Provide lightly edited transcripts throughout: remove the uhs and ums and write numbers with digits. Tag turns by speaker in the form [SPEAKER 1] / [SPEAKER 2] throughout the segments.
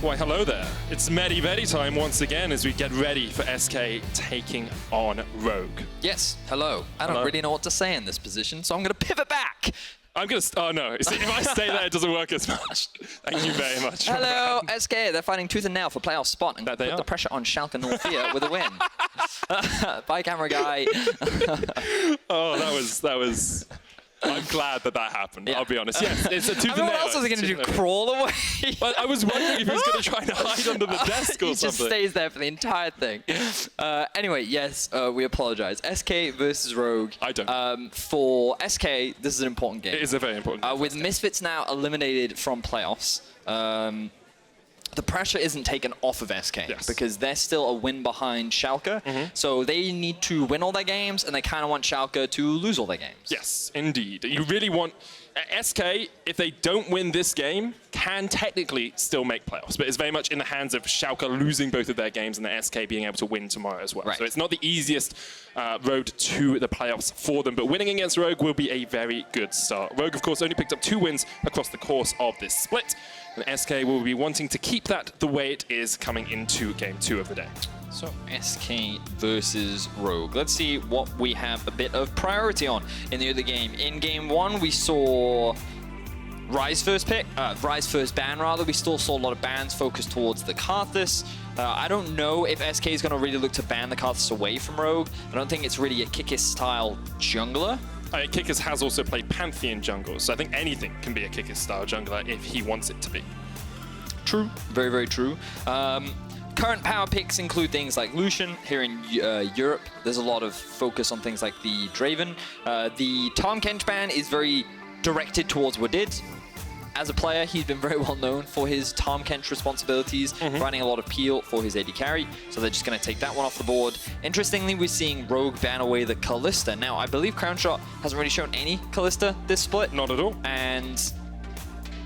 [SPEAKER 1] Why, hello there. It's Vedi time once again as we get ready for SK taking on Rogue.
[SPEAKER 2] Yes, hello. I don't really know what to say in this position, so I'm going to pivot back.
[SPEAKER 1] I'm going to... Oh, no. See, if I stay there, it doesn't work as much. Thank you very much.
[SPEAKER 2] Hello, SK. They're fighting tooth and nail for playoff spot and put the pressure on Schalke 04 with a win. Bye, camera guy.
[SPEAKER 1] Oh, that was... I'm glad that happened, I'll be honest. Yes, it's a tooth and nail.
[SPEAKER 2] What else was he going to do? Crawl away?
[SPEAKER 1] But I was wondering if he was going to try to hide under the desk or something.
[SPEAKER 2] He just stays there for the entire thing. Anyway, yes, we apologize. SK versus Rogue.
[SPEAKER 1] I don't.
[SPEAKER 2] For SK, this is an important game.
[SPEAKER 1] It is a very important game.
[SPEAKER 2] With Misfits now eliminated from playoffs, the pressure isn't taken off of SK because they're still a win behind Schalke. So they need to win all their games, and they kind of want Schalke to lose all their games.
[SPEAKER 1] Yes, indeed. You really want... SK, if they don't win this game, can technically still make playoffs, but it's very much in the hands of Schalke losing both of their games and the SK being able to win tomorrow as well.
[SPEAKER 2] Right.
[SPEAKER 1] So it's not the easiest road to the playoffs for them, but winning against Rogue will be a very good start. Rogue, of course, only picked up 2 wins across the course of this split, and SK will be wanting to keep that the way it is coming into Game 2 of the day.
[SPEAKER 2] So SK versus Rogue. Let's see what we have a bit of priority on in the other game. In Game 1, we saw Ryze first pick, Ryze first ban rather. We still saw a lot of bans focused towards the Karthus. I don't know if SK is going to really look to ban the Karthus away from Rogue. I don't think it's really a Kikis style jungler.
[SPEAKER 1] Kikis has also played Pantheon jungle, so I think anything can be a Kikis style jungler if he wants it to be. True.
[SPEAKER 2] Very, very true. Current power picks include things like Lucian. Here in Europe, there's a lot of focus on things like the Draven. The Tahm Kench ban is very directed towards Wadid. As a player, he's been very well known for his Tahm Kench responsibilities, running a lot of peel for his AD carry, so they're just going to take that one off the board. Interestingly, we're seeing Rogue ban away the Kalista. Now, I believe Crownshot hasn't really shown any Kalista this split.
[SPEAKER 1] Not at all.
[SPEAKER 2] And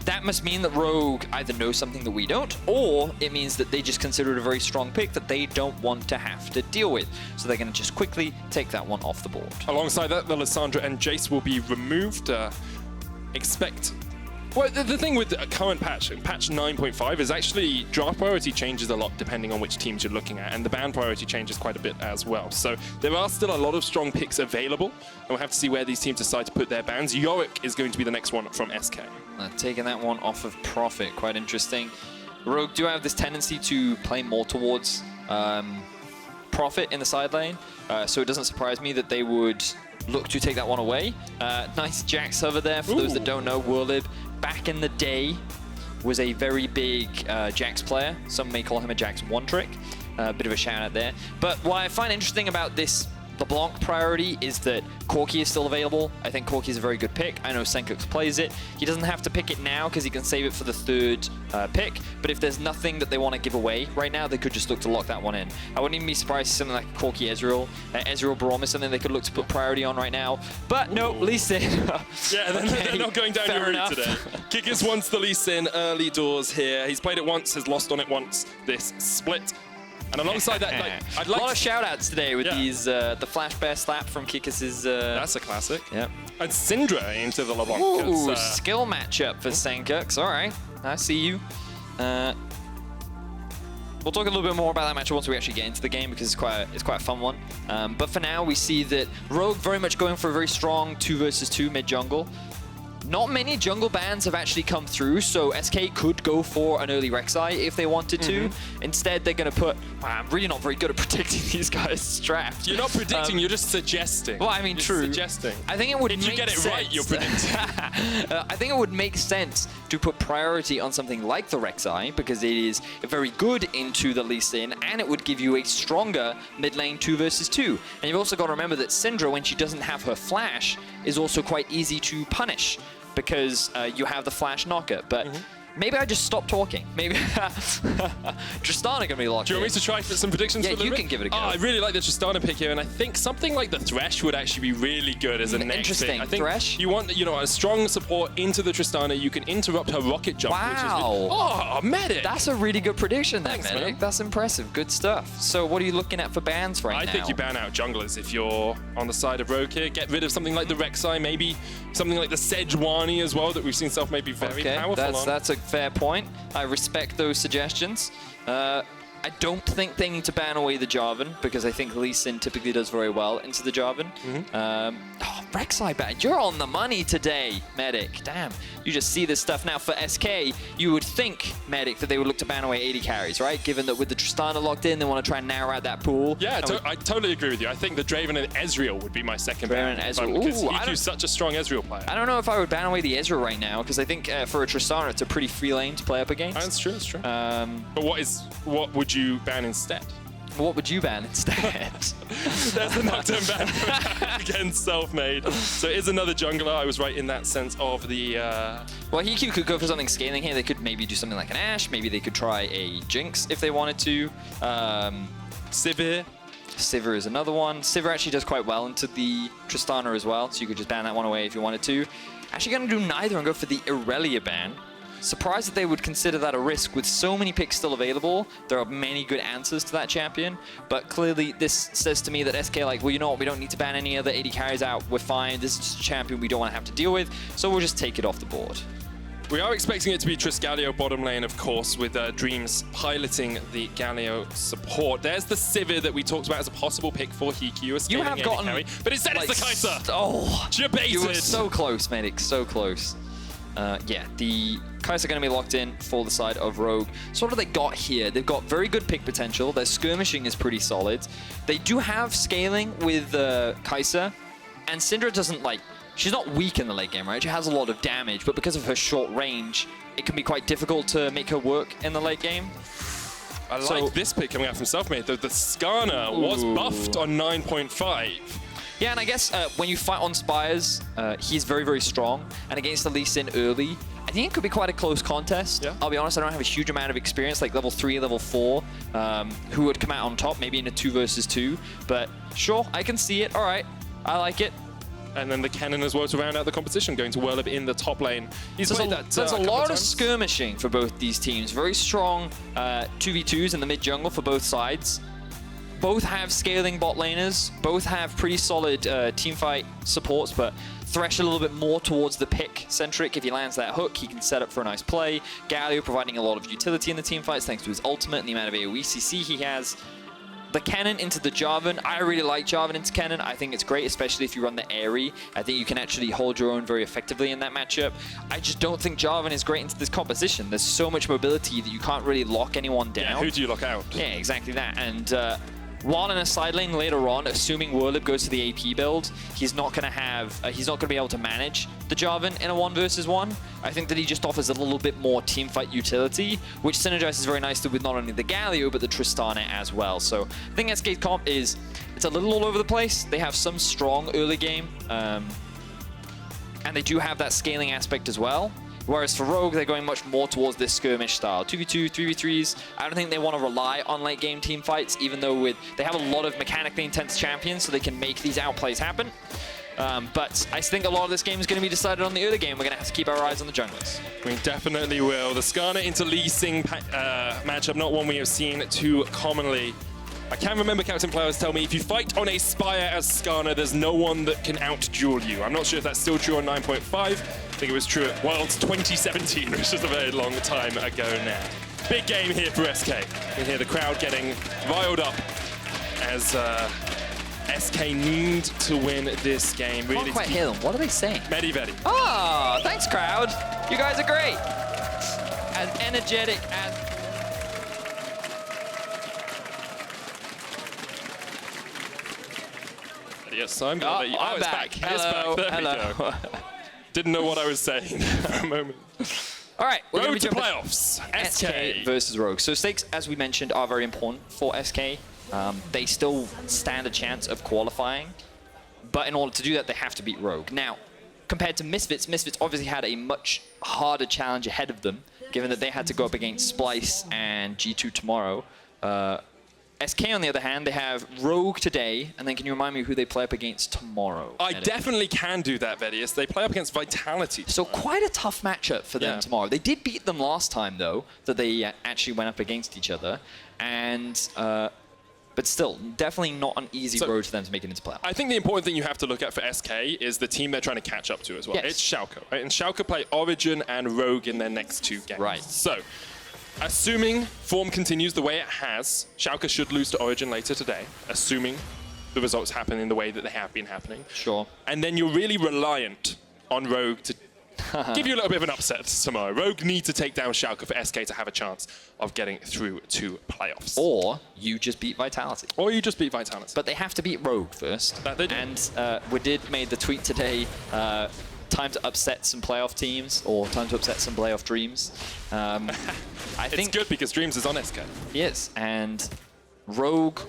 [SPEAKER 2] that must mean that Rogue either knows something that we don't, or it means that they just consider it a very strong pick that they don't want to have to deal with. So they're going to just quickly take that one off the board. Alongside
[SPEAKER 1] that, the Lissandra and Jace will be removed. Expect... Well, the thing with the current patch 9.5 is actually draft priority changes a lot depending on which teams you're looking at, and the ban priority changes quite a bit as well. So there are still a lot of strong picks available, and we'll have to see where these teams decide to put their bans. Yorick is going to be the next one from SK.
[SPEAKER 2] Taking that one off of Profit, quite interesting. Rogue do have this tendency to play more towards Profit in the side lane, so it doesn't surprise me that they would look to take that one away. Nice Jax over there. For those that don't know, Werlyb, back in the day, was a very big Jax player. Some may call him a Jax one-trick. Bit of a shout out there. But what I find interesting about this LeBlanc priority is that Corki is still available. I think Corki is a very good pick. I know Sencux plays it. He doesn't have to pick it now because he can save it for the 3rd pick. But if there's nothing that they want to give away right now, they could just look to lock that one in. I wouldn't even be surprised if something like Corki Ezreal. Ezreal Braum is something they could look to put priority on right now. But no, Lee Sin.
[SPEAKER 1] Yeah, they're not going down your route today. Kikis wants the Lee Sin early doors here. He's played it once, has lost on it once this split. And alongside that, I'd like a lot
[SPEAKER 2] of shout-outs today with these, the Flash Bear slap from Kikis'
[SPEAKER 1] That's a classic.
[SPEAKER 2] Yeah.
[SPEAKER 1] And Syndra into the LeBlanc.
[SPEAKER 2] Ooh, skill matchup for Sencux. All right, I see you. We'll talk a little bit more about that matchup once we actually get into the game because it's quite a fun one. But for now, we see that Rogue very much going for a very strong 2 versus 2 mid-jungle. Not many jungle bans have actually come through, so SK could go for an early Rek'Sai if they wanted to. Instead, they're going to put... I'm really not very good at predicting these guys' draft.
[SPEAKER 1] You're not predicting, you're just suggesting.
[SPEAKER 2] Well, I mean, true.
[SPEAKER 1] Suggesting.
[SPEAKER 2] I think it would
[SPEAKER 1] If you get it right, you're predicting.
[SPEAKER 2] I think it would make sense to put priority on something like the Rek'Sai because it is very good into the Lee Sin, and it would give you a stronger mid lane 2 versus 2. And you've also got to remember that Syndra, when she doesn't have her flash, is also quite easy to punish because you have the flash knocker. But maybe I just stop talking. Maybe Tristana going to be locked in.
[SPEAKER 1] Do you want me to try for some predictions for the
[SPEAKER 2] you can give it a go.
[SPEAKER 1] Oh, I really like the Tristana pick here, and I think something like the Thresh would actually be really good as a next thing. I think
[SPEAKER 2] Thresh?
[SPEAKER 1] You want, a strong support into the Tristana. You can interrupt her rocket jump.
[SPEAKER 2] Wow.
[SPEAKER 1] Which is Medic.
[SPEAKER 2] That's a really good prediction there,
[SPEAKER 1] Thanks,
[SPEAKER 2] Medic.
[SPEAKER 1] man.
[SPEAKER 2] That's impressive. Good stuff. So what are you looking at for bans right now?
[SPEAKER 1] I think you ban out junglers if you're on the side of Rogue here. Get rid of something like the Rek'Sai, maybe something like the Sejuani as well that we've seen Selfmade be very powerful on.
[SPEAKER 2] That's a fair point. I respect those suggestions. I don't think they need to ban away the Jarvan, because I think Lee Sin typically does very well into the Jarvan. Rek'Sai ban, you're on the money today, Medic. Damn, you just see this stuff. Now for SK, you would think, Medic, that they would look to ban away AD carries, right? Given that with the Tristana locked in, they want to try and narrow out that pool.
[SPEAKER 1] Yeah, I totally agree with you. I think the Draven and Ezreal would be my second ban.
[SPEAKER 2] Draven and Ezreal.
[SPEAKER 1] Because HeaQ's such a strong Ezreal player.
[SPEAKER 2] I don't know if I would ban away the Ezreal right now, because I think for a Tristana, it's a pretty free lane to play up against.
[SPEAKER 1] That's true, that's true. But what would you ban instead?
[SPEAKER 2] What would you ban instead?
[SPEAKER 1] There's the knockdown ban against Selfmade. So it is another jungler. I was right in that sense of the...
[SPEAKER 2] Well, HeaQ could go for something scaling here. They could maybe do something like an Ashe. Maybe they could try a Jinx if they wanted to.
[SPEAKER 1] Sivir.
[SPEAKER 2] Sivir is another one. Sivir actually does quite well into the Tristana as well, so you could just ban that one away if you wanted to. Actually going to do neither and go for the Irelia ban. Surprised that they would consider that a risk with so many picks still available. There are many good answers to that champion, but clearly this says to me that SK like, well, you know what, we don't need to ban any other AD carries out. We're fine. This is just a champion we don't want to have to deal with, so we'll just take it off the board.
[SPEAKER 1] We are expecting it to be Galio bottom lane, of course, with Dreams piloting the Galio support. There's the Sivir that we talked about as a possible pick for HeaQ.
[SPEAKER 2] You have gotten...
[SPEAKER 1] carry, but instead it's the Kai'Sa!
[SPEAKER 2] Oh!
[SPEAKER 1] Debated.
[SPEAKER 2] You were so close, Medic, so close. Yeah, the Kai'Sa are going to be locked in for the side of Rogue. So what have they got here? They've got very good pick potential. Their skirmishing is pretty solid. They do have scaling with Kai'Sa, and Syndra doesn't like... She's not weak in the late game, right? She has a lot of damage, but because of her short range, it can be quite difficult to make her work in the late game.
[SPEAKER 1] I like this pick coming out from Selfmade. The Skarner was buffed on 9.5.
[SPEAKER 2] Yeah, and I guess when you fight on Spires, he's very, very strong. And against the Lee Sin early, I think it could be quite a close contest. Yeah. I'll be honest, I don't have a huge amount of experience, like level 3, level 4, who would come out on top, maybe in a 2 versus 2. But sure, I can see it. All right, I like it.
[SPEAKER 1] And then the Kennen as well to round out the competition, going to Werlyb in the top lane. There's
[SPEAKER 2] a lot of skirmishing for both these teams. Very strong 2v2s in the mid jungle for both sides. Both have scaling bot laners. Both have pretty solid teamfight supports, but Thresh a little bit more towards the pick-centric. If he lands that hook, he can set up for a nice play. Galio providing a lot of utility in the teamfights thanks to his ultimate and the amount of AoE CC he has. The Kennen into the Jarvan. I really like Jarvan into Kennen. I think it's great, especially if you run the Airy. I think you can actually hold your own very effectively in that matchup. I just don't think Jarvan is great into this composition. There's so much mobility that you can't really lock anyone down.
[SPEAKER 1] Yeah, who do you lock out?
[SPEAKER 2] Yeah, exactly that. And while in a side lane later on, assuming Werlyb goes to the AP build, he's not going to have, he's not going to be able to manage the Jarvan in a 1 versus 1. I think that he just offers a little bit more teamfight utility, which synergizes very nicely with not only the Galio, but the Tristana as well. So I think SK's comp is, it's a little all over the place. They have some strong early game, and they do have that scaling aspect as well. Whereas for Rogue, they're going much more towards this skirmish style. 2v2, 3v3s. I don't think they want to rely on late game team fights, even though they have a lot of mechanically intense champions, so they can make these outplays happen. But I think a lot of this game is going to be decided on the early game. We're going to have to keep our eyes on the junglers.
[SPEAKER 1] We definitely will. The Skarner into Lee Sin matchup, not one we have seen too commonly. I can remember Captain Players tell me, if you fight on a Spire as Skarner, there's no one that can out-duel you. I'm not sure if that's still true on 9.5. I think it was true at Worlds 2017, which is a very long time ago now. Big game here for SK. You can hear the crowd getting riled up as SK need to win this game.
[SPEAKER 2] Really, can't quite hear them. What are they saying?
[SPEAKER 1] Medi Vedi.
[SPEAKER 2] Oh, thanks, crowd. You guys are great. As energetic as...
[SPEAKER 1] Yes, I'm going to let you...
[SPEAKER 2] I'm back. Hello.
[SPEAKER 1] It's back. There we go. Didn't know what I was saying for a moment.
[SPEAKER 2] All right, we're going
[SPEAKER 1] to playoffs.
[SPEAKER 2] SK versus Rogue. So stakes, as we mentioned, are very important for SK. They still stand a chance of qualifying, but in order to do that, they have to beat Rogue. Now, compared to Misfits, Misfits obviously had a much harder challenge ahead of them, given that they had to go up against Splice and G2 tomorrow. SK, on the other hand, they have Rogue today, and then can you remind me who they play up against tomorrow?
[SPEAKER 1] I definitely can do that, Vedius. They play up against Vitality tomorrow.
[SPEAKER 2] So quite a tough matchup for them tomorrow. They did beat them last time, though, that they actually went up against each other. And But still, definitely not an easy road for them to make it into playoffs.
[SPEAKER 1] I think the important thing you have to look at for SK is the team they're trying to catch up to as well.
[SPEAKER 2] Yes.
[SPEAKER 1] It's HeaQ, right? And HeaQ play Origin and Rogue in their next 2 games.
[SPEAKER 2] Right.
[SPEAKER 1] So, assuming form continues the way it has, HeaQ should lose to Origin later today, assuming the results happen in the way that they have been happening.
[SPEAKER 2] Sure.
[SPEAKER 1] And then you're really reliant on Rogue to give you a little bit of an upset tomorrow. Rogue need to take down HeaQ for SK to have a chance of getting through to playoffs.
[SPEAKER 2] Or you just beat Vitality.
[SPEAKER 1] Or you just beat Vitality.
[SPEAKER 2] But they have to beat Rogue first.
[SPEAKER 1] That they do.
[SPEAKER 2] And Wadid made the tweet today, time to upset some playoff teams, or time to upset some playoff dreams. I think
[SPEAKER 1] it's good because Dreams is on SK.
[SPEAKER 2] Yes, and Rogue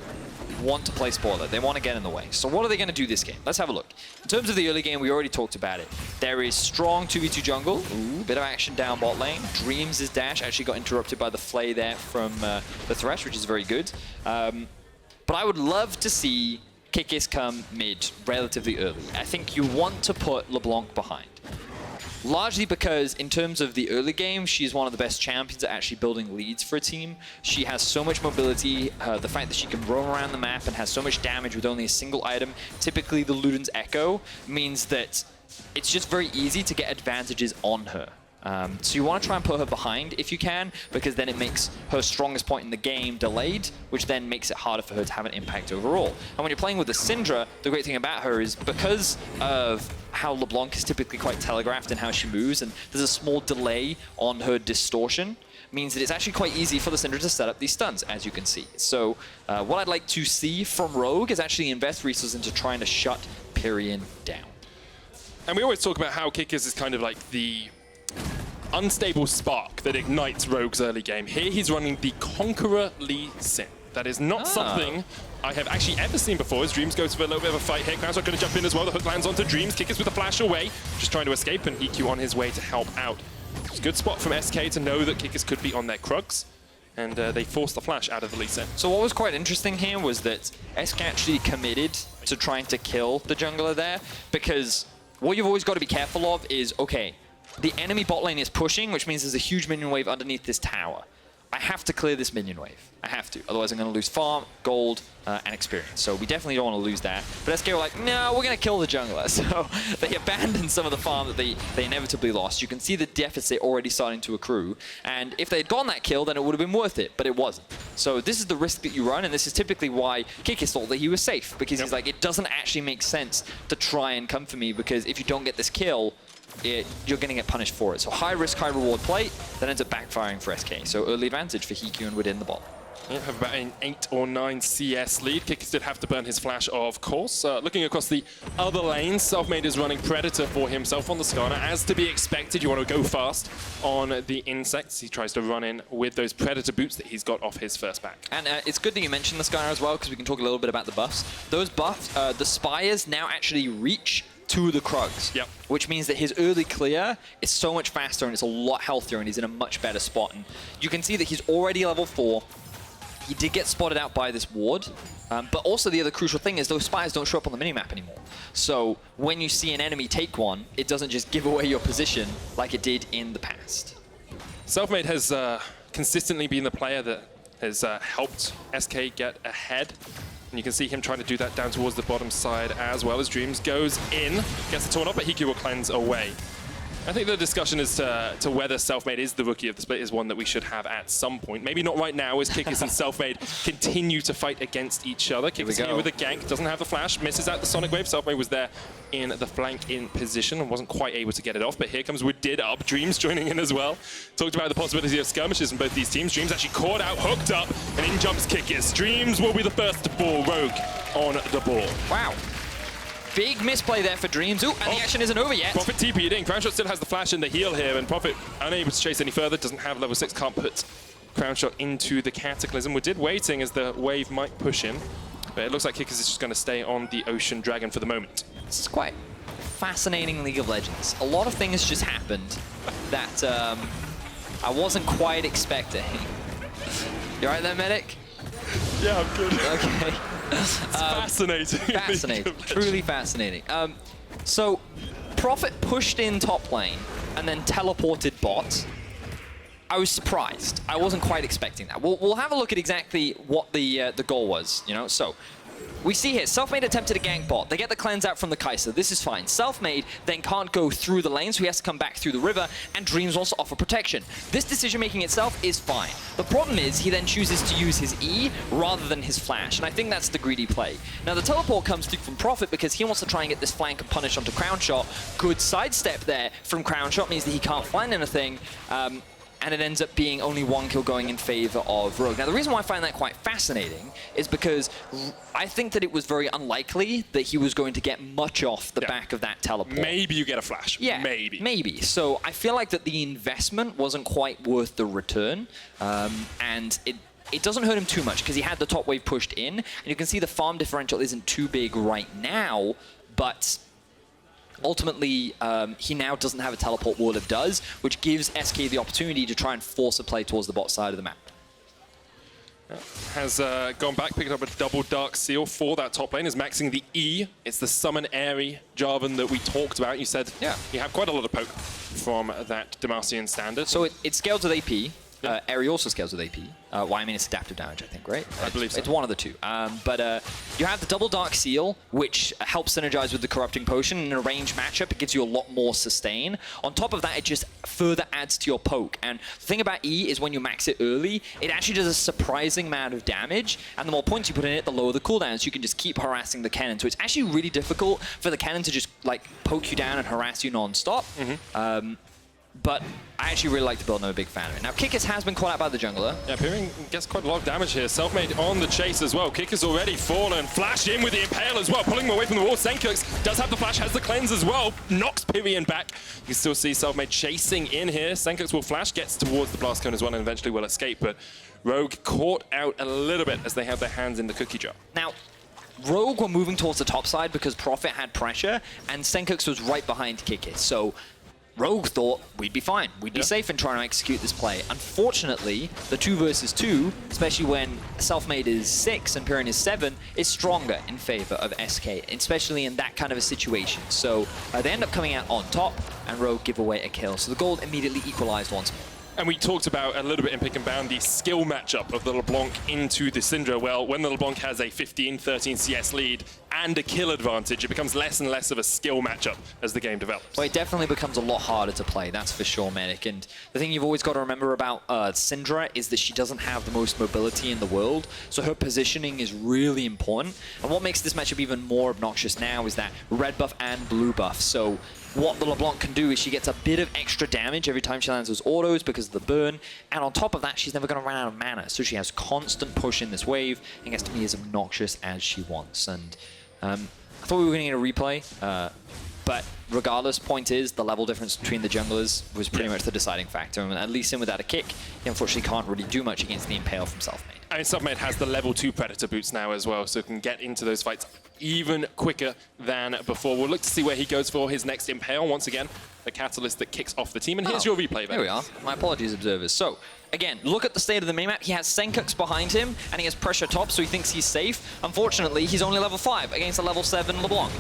[SPEAKER 2] want to play spoiler. They want to get in the way. So what are they going to do this game? Let's have a look. In terms of the early game, we already talked about it. There is strong 2v2 jungle. Ooh, bit of action down bot lane. Dreams' dash actually got interrupted by the flay there from the Thresh, which is very good. But I would love to see Kikis come mid relatively early. I think you want to put LeBlanc behind. Largely because in terms of the early game, she's one of the best champions at actually building leads for a team. She has so much mobility, the fact that she can roam around the map and has so much damage with only a single item, typically the Luden's Echo, means that it's just very easy to get advantages on her. So you want to try and put her behind if you can, because then it makes her strongest point in the game delayed, which then makes it harder for her to have an impact overall. And when you're playing with the Syndra, the great thing about her is because of how LeBlanc is typically quite telegraphed in how she moves, and there's a small delay on her distortion, means that it's actually quite easy for the Syndra to set up these stuns, as you can see. So what I'd like to see from Rogue is actually invest resources into trying to shut Pirean down.
[SPEAKER 1] And we always talk about how Kikis is kind of like the unstable spark that ignites Rogue's early game. Here he's running the Conqueror Lee Sin. That is not something I have actually ever seen before, as Dreams goes for a little bit of a fight here. Crownshot going to jump in as well. The hook lands onto Dreams. Kikis with a flash away, just trying to escape, and HeaQ on his way to help out. It's a good spot from SK to know that Kikis could be on their Krugs, and they forced the flash out of the Lee Sin.
[SPEAKER 2] So what was quite interesting here was that SK actually committed to trying to kill the jungler there, because what you've always got to be careful of is, okay, the enemy bot lane is pushing, which means there's a huge minion wave underneath this tower. I have to clear this minion wave. I have to. Otherwise, I'm going to lose farm, gold, and experience. So we definitely don't want to lose that. But SK were like, no, we're going to kill the jungler. So they abandoned some of the farm that they inevitably lost. You can see the deficit already starting to accrue. And if they had gotten that kill, then it would have been worth it. But it wasn't. So this is the risk that you run. And this is typically why Kikis thought that he was safe. Because he's like, it doesn't actually make sense to try and come for me. Because if you don't get this kill, you're going to get punished for it. So high risk, high reward play that ends up backfiring for SK. So early advantage for HeaQ and within the bot.
[SPEAKER 1] Yeah, have about an 8 or 9 CS lead. Kikis did have to burn his flash, of course. Looking across the other lanes, Selfmade is running Predator for himself on the Skarner. As to be expected, you want to go fast on the insects. He tries to run in with those Predator boots that he's got off his first back.
[SPEAKER 2] And it's good that you mentioned the Skarner as well, because we can talk a little bit about the buffs. Those buffs, the Spires now actually reach to the Krugs, which means that his early clear is so much faster and it's a lot healthier and he's in a much better spot. And you can see that he's already level 4. He did get spotted out by this ward, but also the other crucial thing is those Spires don't show up on the minimap anymore. So when you see an enemy take one, it doesn't just give away your position like it did in the past.
[SPEAKER 1] Selfmade has consistently been the player that has helped SK get ahead. And you can see him trying to do that down towards the bottom side as well as Dreams goes in, gets the torn up, but HeaQ will cleanse away. I think the discussion as to whether Selfmade is the rookie of the split is one that we should have at some point. Maybe not right now, as Kikis and Selfmade continue to fight against each other. Kikis here with a gank, doesn't have the flash, misses out the Sonic Wave. Selfmade was there in the flank in position and wasn't quite able to get it off, but here comes Wadid up. Dreams joining in as well. Talked about the possibility of skirmishes in both these teams. Dreams actually caught out, hooked up, and in jumps Kikis. Dreams will be the first to fall Rogue on the board.
[SPEAKER 2] Wow. Big misplay there for Dreams. Ooh, and the action isn't over yet.
[SPEAKER 1] Prophet TP'd in. Crownshot still has the flash and the heal here, and Prophet unable to chase any further, doesn't have level 6, can't put Crownshot into the Cataclysm. Wadid waiting as the wave might push him, but it looks like Kikis is just going to stay on the Ocean Dragon for the moment.
[SPEAKER 2] It's quite fascinating League of Legends. A lot of things just happened that I wasn't quite expecting. You alright there, medic?
[SPEAKER 1] Yeah, I'm good.
[SPEAKER 2] Okay.
[SPEAKER 1] It's fascinating.
[SPEAKER 2] Fascinating. Truly fascinating. So, Prophet pushed in top lane and then teleported bot. I was surprised. I wasn't quite expecting that. We'll have a look at exactly what the goal was, you know? So, we see here, Selfmade attempted a gank bot. They get the cleanse out from the Kai'Sa. This is fine. Selfmade then can't go through the lane, so he has to come back through the river, and Dreams wants to offer protection. This decision-making itself is fine. The problem is he then chooses to use his E rather than his flash, and I think that's the greedy play. Now, the teleport comes through from Prophet because he wants to try and get this flank and punish onto Crownshot. Good sidestep there from Crownshot means that he can't find anything. And it ends up being only 1 kill going in favor of Rogue. Now, the reason why I find that quite fascinating is because I think that it was very unlikely that he was going to get much off the back of that teleport.
[SPEAKER 1] Maybe you get a flash.
[SPEAKER 2] Yeah, maybe. So I feel like that the investment wasn't quite worth the return, and it doesn't hurt him too much because he had the top wave pushed in, and you can see the farm differential isn't too big right now, but ultimately, he now doesn't have a teleport. Werlyb does, which gives SK the opportunity to try and force a play towards the bot side of the map.
[SPEAKER 1] Has gone back, picked up a double Dark Seal for that top lane, is maxing the E. It's the summon Airy Jarvan that we talked about. You said you have quite a lot of poke from that Demacian standard.
[SPEAKER 2] So it scales with AP. Airy also scales with AP. Well, I mean, it's adaptive damage, I think, right?
[SPEAKER 1] I believe so.
[SPEAKER 2] It's one of the two. But you have the double Dark Seal, which helps synergize with the Corrupting Potion. In a ranged matchup, it gives you a lot more sustain. On top of that, it just further adds to your poke. And the thing about E is when you max it early, it actually does a surprising amount of damage. And the more points you put in it, the lower the cooldown. So you can just keep harassing the Kennen. So it's actually really difficult for the Kennen to just like poke you down and harass you non-stop. But I actually really like the build and I'm a big fan of it. Now, Kikis has been caught out by the jungler.
[SPEAKER 1] Yeah, Pirean gets quite a lot of damage here. Selfmade on the chase as well. Kikis already fallen. Flash in with the Impale as well, pulling him away from the wall. Sencux does have the flash, has the cleanse as well. Knocks Pirean back. You can still see Selfmade chasing in here. Sencux will flash, gets towards the blast cone as well, and eventually will escape. But Rogue caught out a little bit as they have their hands in the cookie jar.
[SPEAKER 2] Now, Rogue were moving towards the top side because Prophet had pressure, and Sencux was right behind Kikis. So Rogue thought we'd be fine. We'd be safe in trying to execute this play. Unfortunately, the 2 versus 2, especially when Selfmade is 6 and Pirean is 7, is stronger in favor of SK, especially in that kind of a situation. So they end up coming out on top, and Rogue give away a kill. So the gold immediately equalized once more.
[SPEAKER 1] And we talked about a little bit in Pick and Bound the skill matchup of the LeBlanc into the Syndra. Well, when the LeBlanc has a 15-13 CS lead and a kill advantage, it becomes less and less of a skill matchup as the game develops.
[SPEAKER 2] Well, it definitely becomes a lot harder to play, that's for sure, Medic. And the thing you've always got to remember about Syndra is that she doesn't have the most mobility in the world, so her positioning is really important. And what makes this matchup even more obnoxious now is that red buff and blue buff. So what the LeBlanc can do is she gets a bit of extra damage every time she lands those autos because of the burn, and on top of that, she's never going to run out of mana, so she has constant push in this wave and gets to be as obnoxious as she wants. And I thought we were going to get a replay, but regardless, point is, the level difference between the junglers was pretty much the deciding factor, and at least in without a kick, he unfortunately can't really do much against the Impale from Selfmade.
[SPEAKER 1] I mean, Selfmade has the level 2 Predator boots now as well, so can get into those fights even quicker than before. We'll look to see where he goes for his next Impale. Once again, the catalyst that kicks off the team. And here's your replay.
[SPEAKER 2] There we are. My apologies, observers. So, again, look at the state of the minimap. He has Sencux behind him, and he has pressure top, so he thinks he's safe. Unfortunately, he's only level 5 against a level 7 LeBlanc.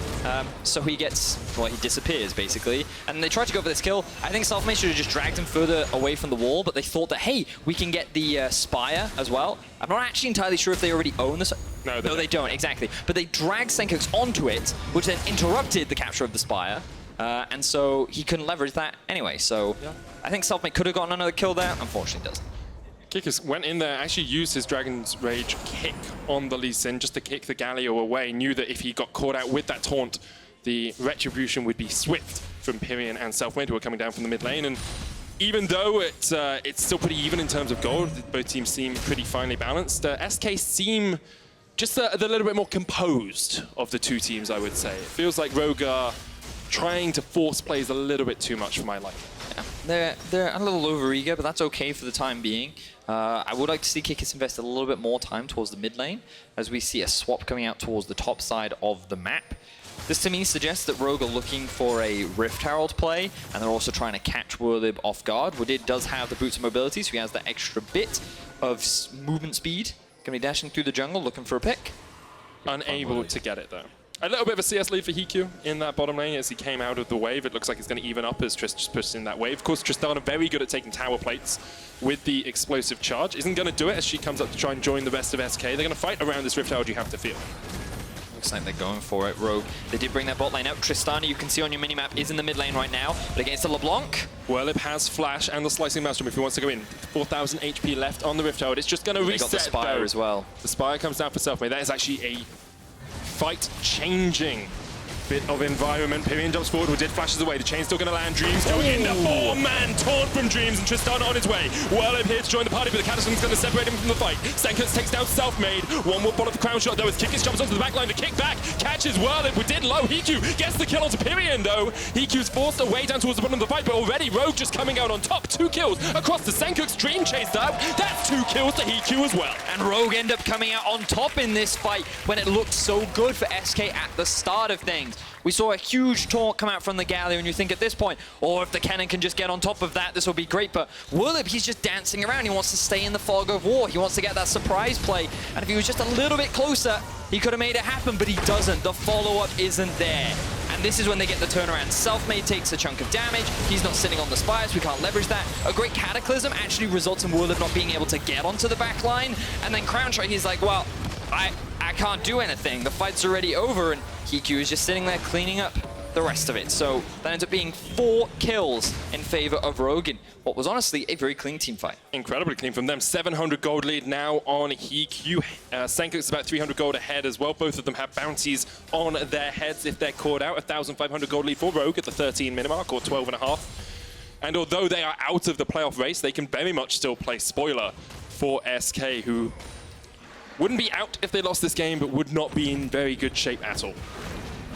[SPEAKER 2] So he gets, well, he disappears, basically. And they tried to go for this kill. I think Selfmade should have just dragged him further away from the wall, but they thought that, hey, we can get the Spire as well. I'm not actually entirely sure if they already own this. No, they don't, exactly. But they dragged Sencux onto it, which then interrupted the capture of the Spire. And so he couldn't leverage that anyway. So I think Selfmade could have gotten another kill there. Unfortunately, doesn't.
[SPEAKER 1] Kikis went in there, actually used his Dragon's Rage kick on the Lee Sin just to kick the Galio away. Knew that if he got caught out with that taunt, the retribution would be swift from Pirean and Selfmade, who are coming down from the mid lane. And even though it's still pretty even in terms of gold, both teams seem pretty finely balanced. SK seem just a little bit more composed of the two teams, I would say. It feels like Rogue are trying to force plays a little bit too much for my liking.
[SPEAKER 2] Yeah, they're a little over-eager, but that's okay for the time being. I would like to see Kikis invest a little bit more time towards the mid lane, as we see a swap coming out towards the top side of the map. This to me suggests that Rogue are looking for a Rift Herald play, and they're also trying to catch Werlyb off guard. Wadid does have the boots of mobility, so he has that extra bit of movement speed. Gonna be dashing through the jungle, looking for a pick.
[SPEAKER 1] Unable to get it, though. A little bit of a CS lead for HeaQ in that bottom lane as he came out of the wave. It looks like it's going to even up as Trish just pushes in that wave. Of course, Tristana very good at taking tower plates with the explosive charge. Isn't going to do it as she comes up to try and join the rest of SK. They're going to fight around this Rift Herald, you have to feel.
[SPEAKER 2] Looks like they're going for it. Rogue, they did bring that bot lane out. Tristana, you can see on your minimap, is in the mid lane right now, but against the LeBlanc.
[SPEAKER 1] Werlyb has Flash and the Slicing Maelstrom if he wants to go in. 4,000 HP left on the Rift Herald. It's just going to reset.
[SPEAKER 2] They got the Spire
[SPEAKER 1] though.
[SPEAKER 2] as well.
[SPEAKER 1] The Spire comes down for Selfmade. That is actually a fight-changing bit of environment. Pirean jumps forward, Wadid flashes away. The chain's still going to land. Dreams going in. The 4-man taunt from Dreams and Tristana on his way. Werlyb here to join the party, but the Cataclysm's going to separate him from the fight. Sencux takes down Selfmade. One more ball of the Crownshot though as Kikis jumps onto the back line. The kick back catches Werlyb. Wadid low. HeaQ gets the kill onto Pirean though. HeaQ's forced away down towards the bottom of the fight, but already Rogue just coming out on top. 2 kills across the Sencux. Dream chased out. That's 2 kills to HeaQ as well.
[SPEAKER 2] And Rogue end up coming out on top in this fight when it looked so good for SK at the start of things. We saw a huge taunt come out from the Galio, and you think at this point, if the Kennen can just get on top of that, this will be great. But Werlyb, he's just dancing around. He wants to stay in the fog of war. He wants to get that surprise play. And if he was just a little bit closer, he could have made it happen, but he doesn't. The follow-up isn't there. And this is when they get the turnaround. Selfmade takes a chunk of damage. He's not sitting on the spires. We can't leverage that. A great Cataclysm actually results in Werlyb not being able to get onto the back line. And then Crownshot, he's like, well, I can't do anything. The fight's already over, and HeaQ is just sitting there cleaning up the rest of it. So that ends up being 4 kills in favor of Rogue in what was honestly a very clean team fight.
[SPEAKER 1] Incredibly clean from them. 700 gold lead now on HeaQ. Sencux is about 300 gold ahead as well. Both of them have bounties on their heads if they're caught out. 1,500 gold lead for Rogue at the 13 minute mark, or 12.5. And although they are out of the playoff race, they can very much still play spoiler for SK, who wouldn't be out if they lost this game, but would not be in very good shape at all.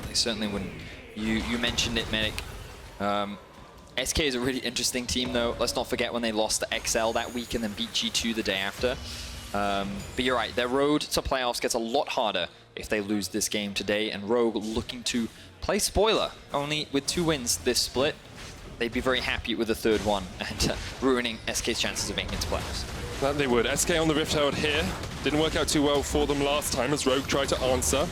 [SPEAKER 2] They certainly wouldn't. You mentioned it, Medic. SK is a really interesting team, though. Let's not forget when they lost to XL that week and then beat G2 the day after. But you're right, their road to playoffs gets a lot harder if they lose this game today, and Rogue looking to play spoiler. Only with 2 wins this split, they'd be very happy with the 3rd one and ruining SK's chances of making it to playoffs.
[SPEAKER 1] That they would. SK on the Rift Herald here. Didn't work out too well for them last time as Rogue tried to answer.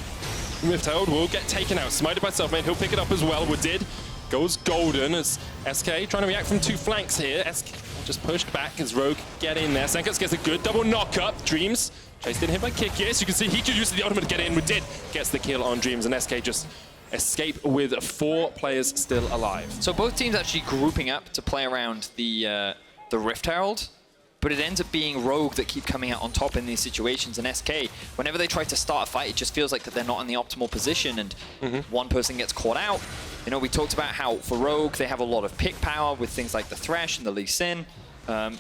[SPEAKER 1] Rift Herald will get taken out. Smited by Selfmade. He'll pick it up as well. Wadid goes golden as SK trying to react from 2 flanks here. SK just pushed back as Rogue get in there. Sencux gets a good double knock-up. Dreams chased in here by Kikis. You can see HeaQ uses the ultimate to get in. Wadid gets the kill on Dreams, and SK just escape with 4 players still alive.
[SPEAKER 2] So both teams actually grouping up to play around the Rift Herald. But it ends up being Rogue that keep coming out on top in these situations. And SK, whenever they try to start a fight, it just feels like that they're not in the optimal position, and one person gets caught out. You know, we talked about how for Rogue, they have a lot of pick power with things like the Thresh and the Lee Sin. And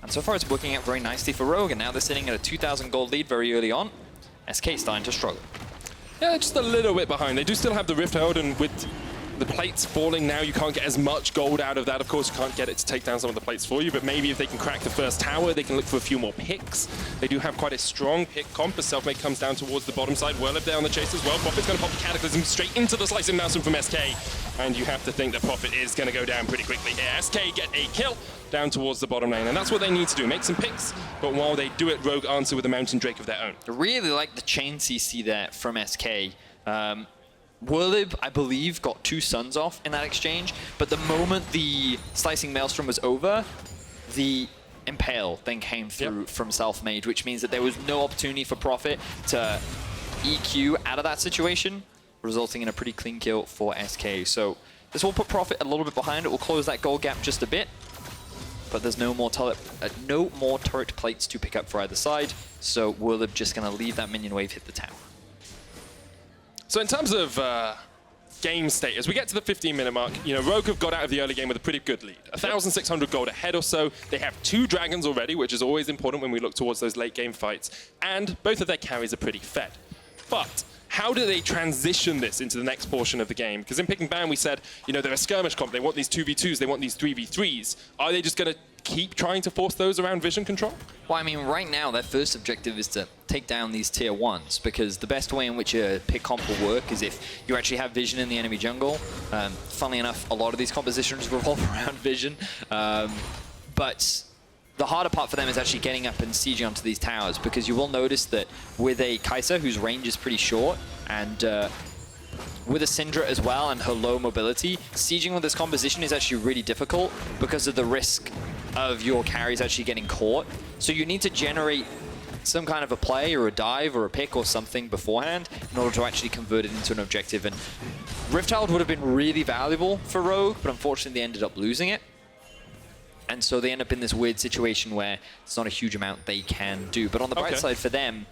[SPEAKER 2] so far it's working out very nicely for Rogue, and now they're sitting at a 2,000 gold lead very early on. SK starting to struggle.
[SPEAKER 1] Yeah, just a little bit behind. They do still have the Rift Herald, and with the plates falling now, you can't get as much gold out of that. Of course, you can't get it to take down some of the plates for you, but maybe if they can crack the first tower, they can look for a few more picks. They do have quite a strong pick comp as Selfmade comes down towards the bottom side. Werlyb there on the chase as well. Prophet's going to pop the Cataclysm straight into the Slicing Maelstrom from SK, and you have to think that Prophet is going to go down pretty quickly here. SK get a kill down towards the bottom lane, and that's what they need to do, make some picks, but while they do it, Rogue answer with a Mountain Drake of their own.
[SPEAKER 2] I really like the chain CC there from SK. Werlyb, I believe, got 2 suns off in that exchange, but the moment the Slicing Maelstrom was over, the Impale then came through from Selfmade, which means that there was no opportunity for Prophet to EQ out of that situation, resulting in a pretty clean kill for SK. So this will put Prophet a little bit behind. It will close that gold gap just a bit, but there's no more turret plates to pick up for either side, so Werlyb just going to leave that minion wave hit the tower.
[SPEAKER 1] So in terms of game state, as we get to the 15-minute mark, you know, Rogue have got out of the early game with a pretty good lead. 1,600 gold ahead or so. They have 2 dragons already, which is always important when we look towards those late game fights. And both of their carries are pretty fed. But how do they transition this into the next portion of the game? Because in Pick and Ban, we said, you know, they're a skirmish comp. They want these 2v2s. They want these 3v3s. Are they just going to keep trying to force those around vision control?
[SPEAKER 2] Well, I mean, right now, their first objective is to take down these tier 1s, because the best way in which a pick comp will work is if you actually have vision in the enemy jungle. Funnily enough, a lot of these compositions revolve around vision. But the harder part for them is actually getting up and sieging onto these towers, because you will notice that with a Kai'Sa whose range is pretty short, and with a Syndra as well and her low mobility, sieging with this composition is actually really difficult because of the risk of your carries actually getting caught. So you need to generate some kind of a play or a dive or a pick or something beforehand in order to actually convert it into an objective. And Rift Herald would have been really valuable for Rogue, but unfortunately they ended up losing it. And so they end up in this weird situation where it's not a huge amount they can do. But on the bright side for them,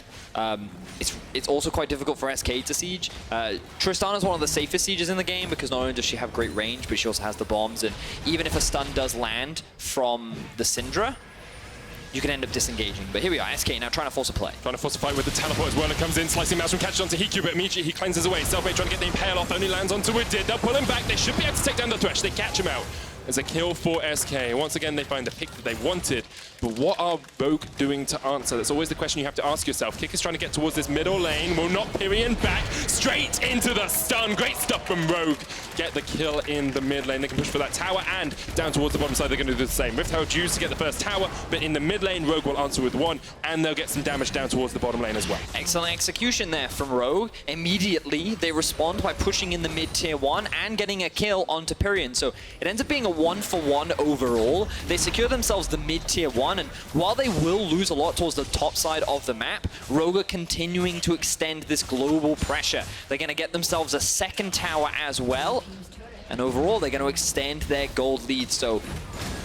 [SPEAKER 2] it's also quite difficult for SK to siege. Tristana is one of the safest sieges in the game because not only does she have great range, but she also has the bombs. And even if a stun does land from the Syndra, you can end up disengaging. But here we are, SK now trying to force a play.
[SPEAKER 1] Trying to force a fight with the teleport as Werlyb comes in, slicing mouse from catches onto HeaQ, but immediately he cleanses away. Selfmade trying to get the impale off, only lands onto Wadid. They'll pull him back, they should be able to take down the Thresh. They catch him out. There's a kill for SK. Once again, they find the pick that they wanted. But what are Rogue doing to answer? That's always the question you have to ask yourself. Kikis trying to get towards this middle lane. Will not Pirean back. Straight into the stun. Great stuff from Rogue. Get the kill in the mid lane. They can push for that tower and down towards the bottom side. They're going to do the same. Rift Herald used to get the first tower, but in the mid lane, Rogue will answer with one, and they'll get some damage down towards the bottom lane as well.
[SPEAKER 2] Excellent execution there from Rogue. Immediately, they respond by pushing in the mid tier 1 and getting a kill onto Pirean. So it ends up being a 1-for-1 overall. They secure themselves the mid tier 1, and while they will lose a lot towards the top side of the map, Rogue are continuing to extend this global pressure. They're going to get themselves a second tower as well, and overall they're going to extend their gold lead. So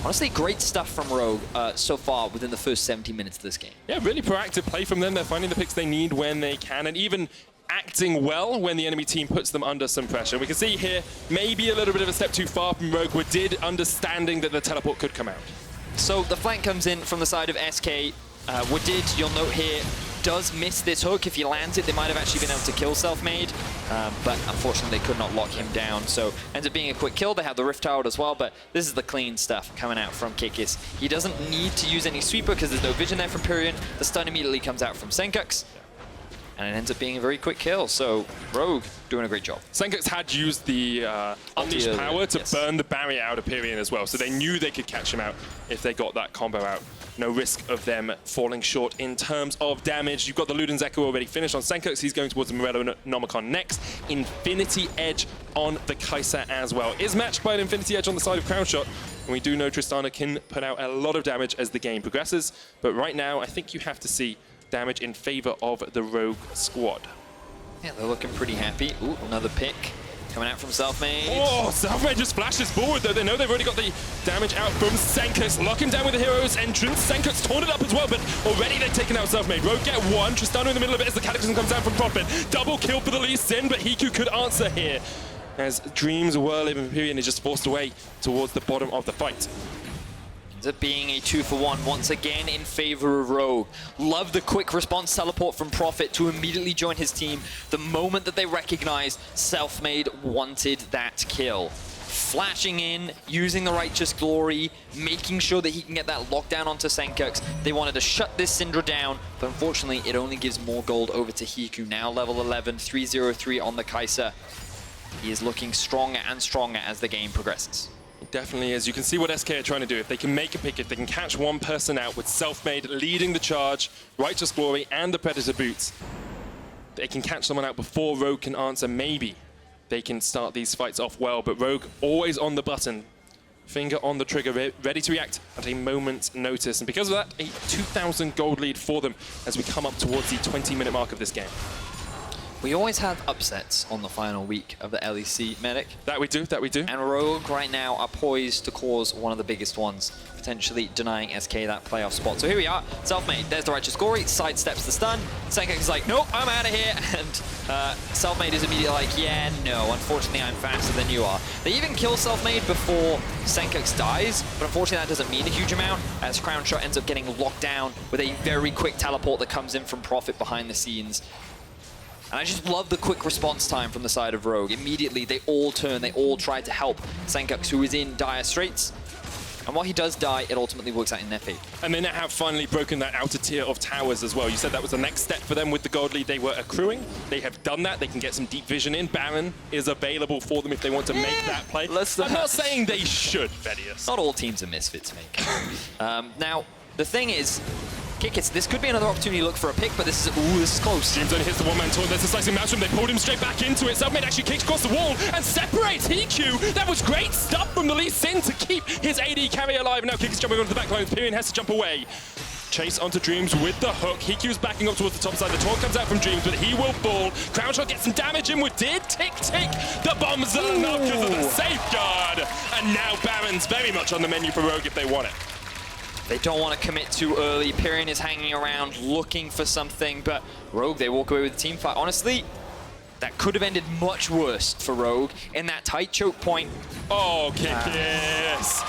[SPEAKER 2] honestly, great stuff from Rogue so far within the first 70 minutes of this game.
[SPEAKER 1] Yeah, really proactive play from them. They're finding the picks they need when they can, and even acting well when the enemy team puts them under some pressure. We can see here maybe a little bit of a step too far from Rogue. Wadid understanding that the teleport could come out.
[SPEAKER 2] So the flank comes in from the side of SK. Wadid, you'll note here, does miss this hook. If he lands it, they might have actually been able to kill Selfmade, but unfortunately they could not lock him down. So ends up being a quick kill. They have the Rift Herald as well, but this is the clean stuff coming out from Kikis. He doesn't need to use any sweeper because there's no vision there from Pirean. The stun immediately comes out from Sencux, and it ends up being a very quick kill. So Rogue doing a great job.
[SPEAKER 1] Sencux had used the Unleash power to burn the barrier out of Pirean as well, so they knew they could catch him out if they got that combo out. No risk of them falling short in terms of damage. You've got the Luden's Echo already finished on Sencux. He's going towards the Morello Nomicon next. Infinity Edge on the Kai'Sa as well. Is matched by an Infinity Edge on the side of Crownshot. And we do know Tristana can put out a lot of damage as the game progresses. But right now, I think you have to see damage in favor of the Rogue squad.
[SPEAKER 2] Yeah, they're looking pretty happy. Ooh, another pick coming out from Selfmade.
[SPEAKER 1] Oh, Selfmade just flashes forward, though. They know they've already got the damage out from Sencux. Lock him down with the hero's entrance. Sencux torn it up as well, but already they've taken out Selfmade. Rogue get one. Tristana in the middle of it as the Cataclysm comes down from Prophet. Double kill for the Lee Sin, but HeaQ could answer here as Dreams, Werlyb, and Pirean is just forced away towards the bottom of the fight.
[SPEAKER 2] Ends up being a 2-for-1 once again in favor of Rogue. Love the quick response teleport from Prophet to immediately join his team the moment that they recognized Selfmade wanted that kill. Flashing in, using the Righteous Glory, making sure that he can get that lockdown onto Sencux. They wanted to shut this Syndra down, but unfortunately it only gives more gold over to HeaQ. Now level 11, 303 on the Kai'Sa. He is looking stronger and stronger as the game progresses.
[SPEAKER 1] It definitely is. You can see what SK are trying to do. If they can make a pick, if they can catch one person out with Selfmade leading the charge, Righteous Glory, and the Predator Boots, they can catch someone out before Rogue can answer. Maybe they can start these fights off well, but Rogue always on the button, finger on the trigger, ready to react at a moment's notice. And because of that, a 2,000 gold lead for them as we come up towards the 20-minute mark of this game.
[SPEAKER 2] We always have upsets on the final week of the LEC Medic.
[SPEAKER 1] That we do, that we do.
[SPEAKER 2] And Rogue right now are poised to cause one of the biggest ones, potentially denying SK that playoff spot. So here we are, Selfmade, there's the Righteous Glory, sidesteps the stun. Sencux is like, nope, I'm out of here. And Selfmade is immediately like, yeah, no, unfortunately I'm faster than you are. They even kill Selfmade before Sencux dies, but unfortunately that doesn't mean a huge amount, as Crownshot ends up getting locked down with a very quick teleport that comes in from Prophet behind the scenes. And I just love the quick response time from the side of Rogue. Immediately, they all turn, they all try to help Sencux, who is in dire straits. And while he does die, it ultimately works out in their favor.
[SPEAKER 1] And they now have finally broken that outer tier of towers as well. You said that was the next step for them with the gold lead they were accruing. They have done that. They can get some deep vision in. Baron is available for them if they want to make that play. I'm not saying they should, Vedius.
[SPEAKER 2] Not all teams are misfits, mate. Now, the thing is, Kikis, this could be another opportunity to look for a pick, but this is close.
[SPEAKER 1] Dreams only hits the one-man taunt. There's a slicing mouse from. They pulled him straight back into it. Selfmade actually kicks across the wall and separates HeaQ. That was great stuff from the Lee Sin to keep his AD carry alive. And now Kikis jumping onto the back line. Pirean has to jump away. Chase onto Dreams with the hook. HeaQ's backing up towards the top side. The taunt comes out from Dreams, but he will fall. Crownshot gets some damage in with Wadid. Tick, tick. The bombs are enough because of the safeguard. And now Baron's very much on the menu for Rogue if they want it.
[SPEAKER 2] They don't want to commit too early. Pirean is hanging around looking for something, but Rogue, they walk away with the team fight. Honestly, that could have ended much worse for Rogue in that tight choke point.
[SPEAKER 1] Oh, Kikis.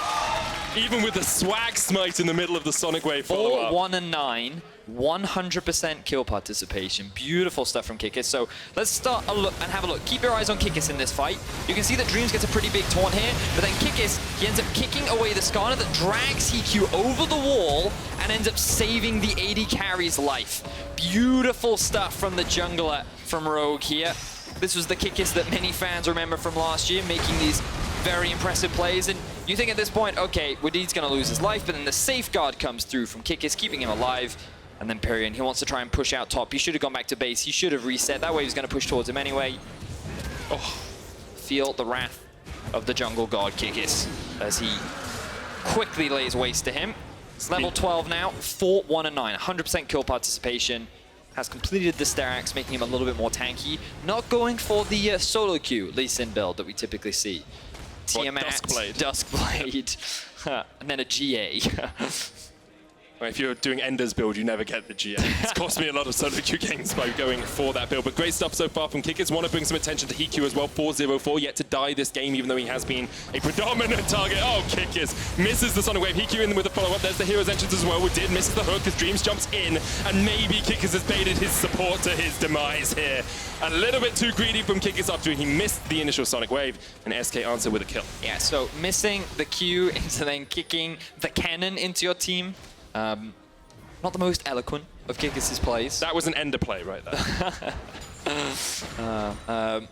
[SPEAKER 1] Even with the swag smite in the middle of the Sonic Wave follow-up.
[SPEAKER 2] 1 and 9, 100% kill participation. Beautiful stuff from Kikis. So let's start a look and have a look. Keep your eyes on Kikis in this fight. You can see that Dreams gets a pretty big taunt here, but then Kikis, he ends up kicking away the Skarner that drags HeaQ over the wall and ends up saving the AD carry's life. Beautiful stuff from the jungler from Rogue here. This was the Kikis that many fans remember from last year, making these very impressive plays. And you think at this point, okay, Wadid's going to lose his life, but then the safeguard comes through from Kikis, keeping him alive. And then Pirean, he wants to try and push out top. He should have gone back to base. He should have reset. That way he was going to push towards him anyway. Oh, feel the wrath of the jungle god Kikis as he quickly lays waste to him. It's level 12 now, 4, 1 and 9, 100% kill participation. Has completed the Starax, making him a little bit more tanky. Not going for the solo queue Lee Sin build that we typically see. Tiamat, Duskblade, and then a GA.
[SPEAKER 1] If you're doing Ender's build, you never get the GA. It's cost me a lot of solo queue games by going for that build. But great stuff so far from Kikis. Want to bring some attention to HeaQ as well. 4-0-4, yet to die this game, even though he has been a predominant target. Oh, Kikis misses the Sonic Wave. HeaQ in with a follow-up. There's the hero's entrance as well. Wadid misses the hook as Dreams jumps in. And maybe Kikis has baited his support to his demise here. A little bit too greedy from Kikis after he missed the initial Sonic Wave. And SK answer with a kill.
[SPEAKER 2] Yeah, so missing the Q into then kicking the Kennen into your team. Not the most eloquent of Kikis' plays.
[SPEAKER 1] That was an Ender play right there.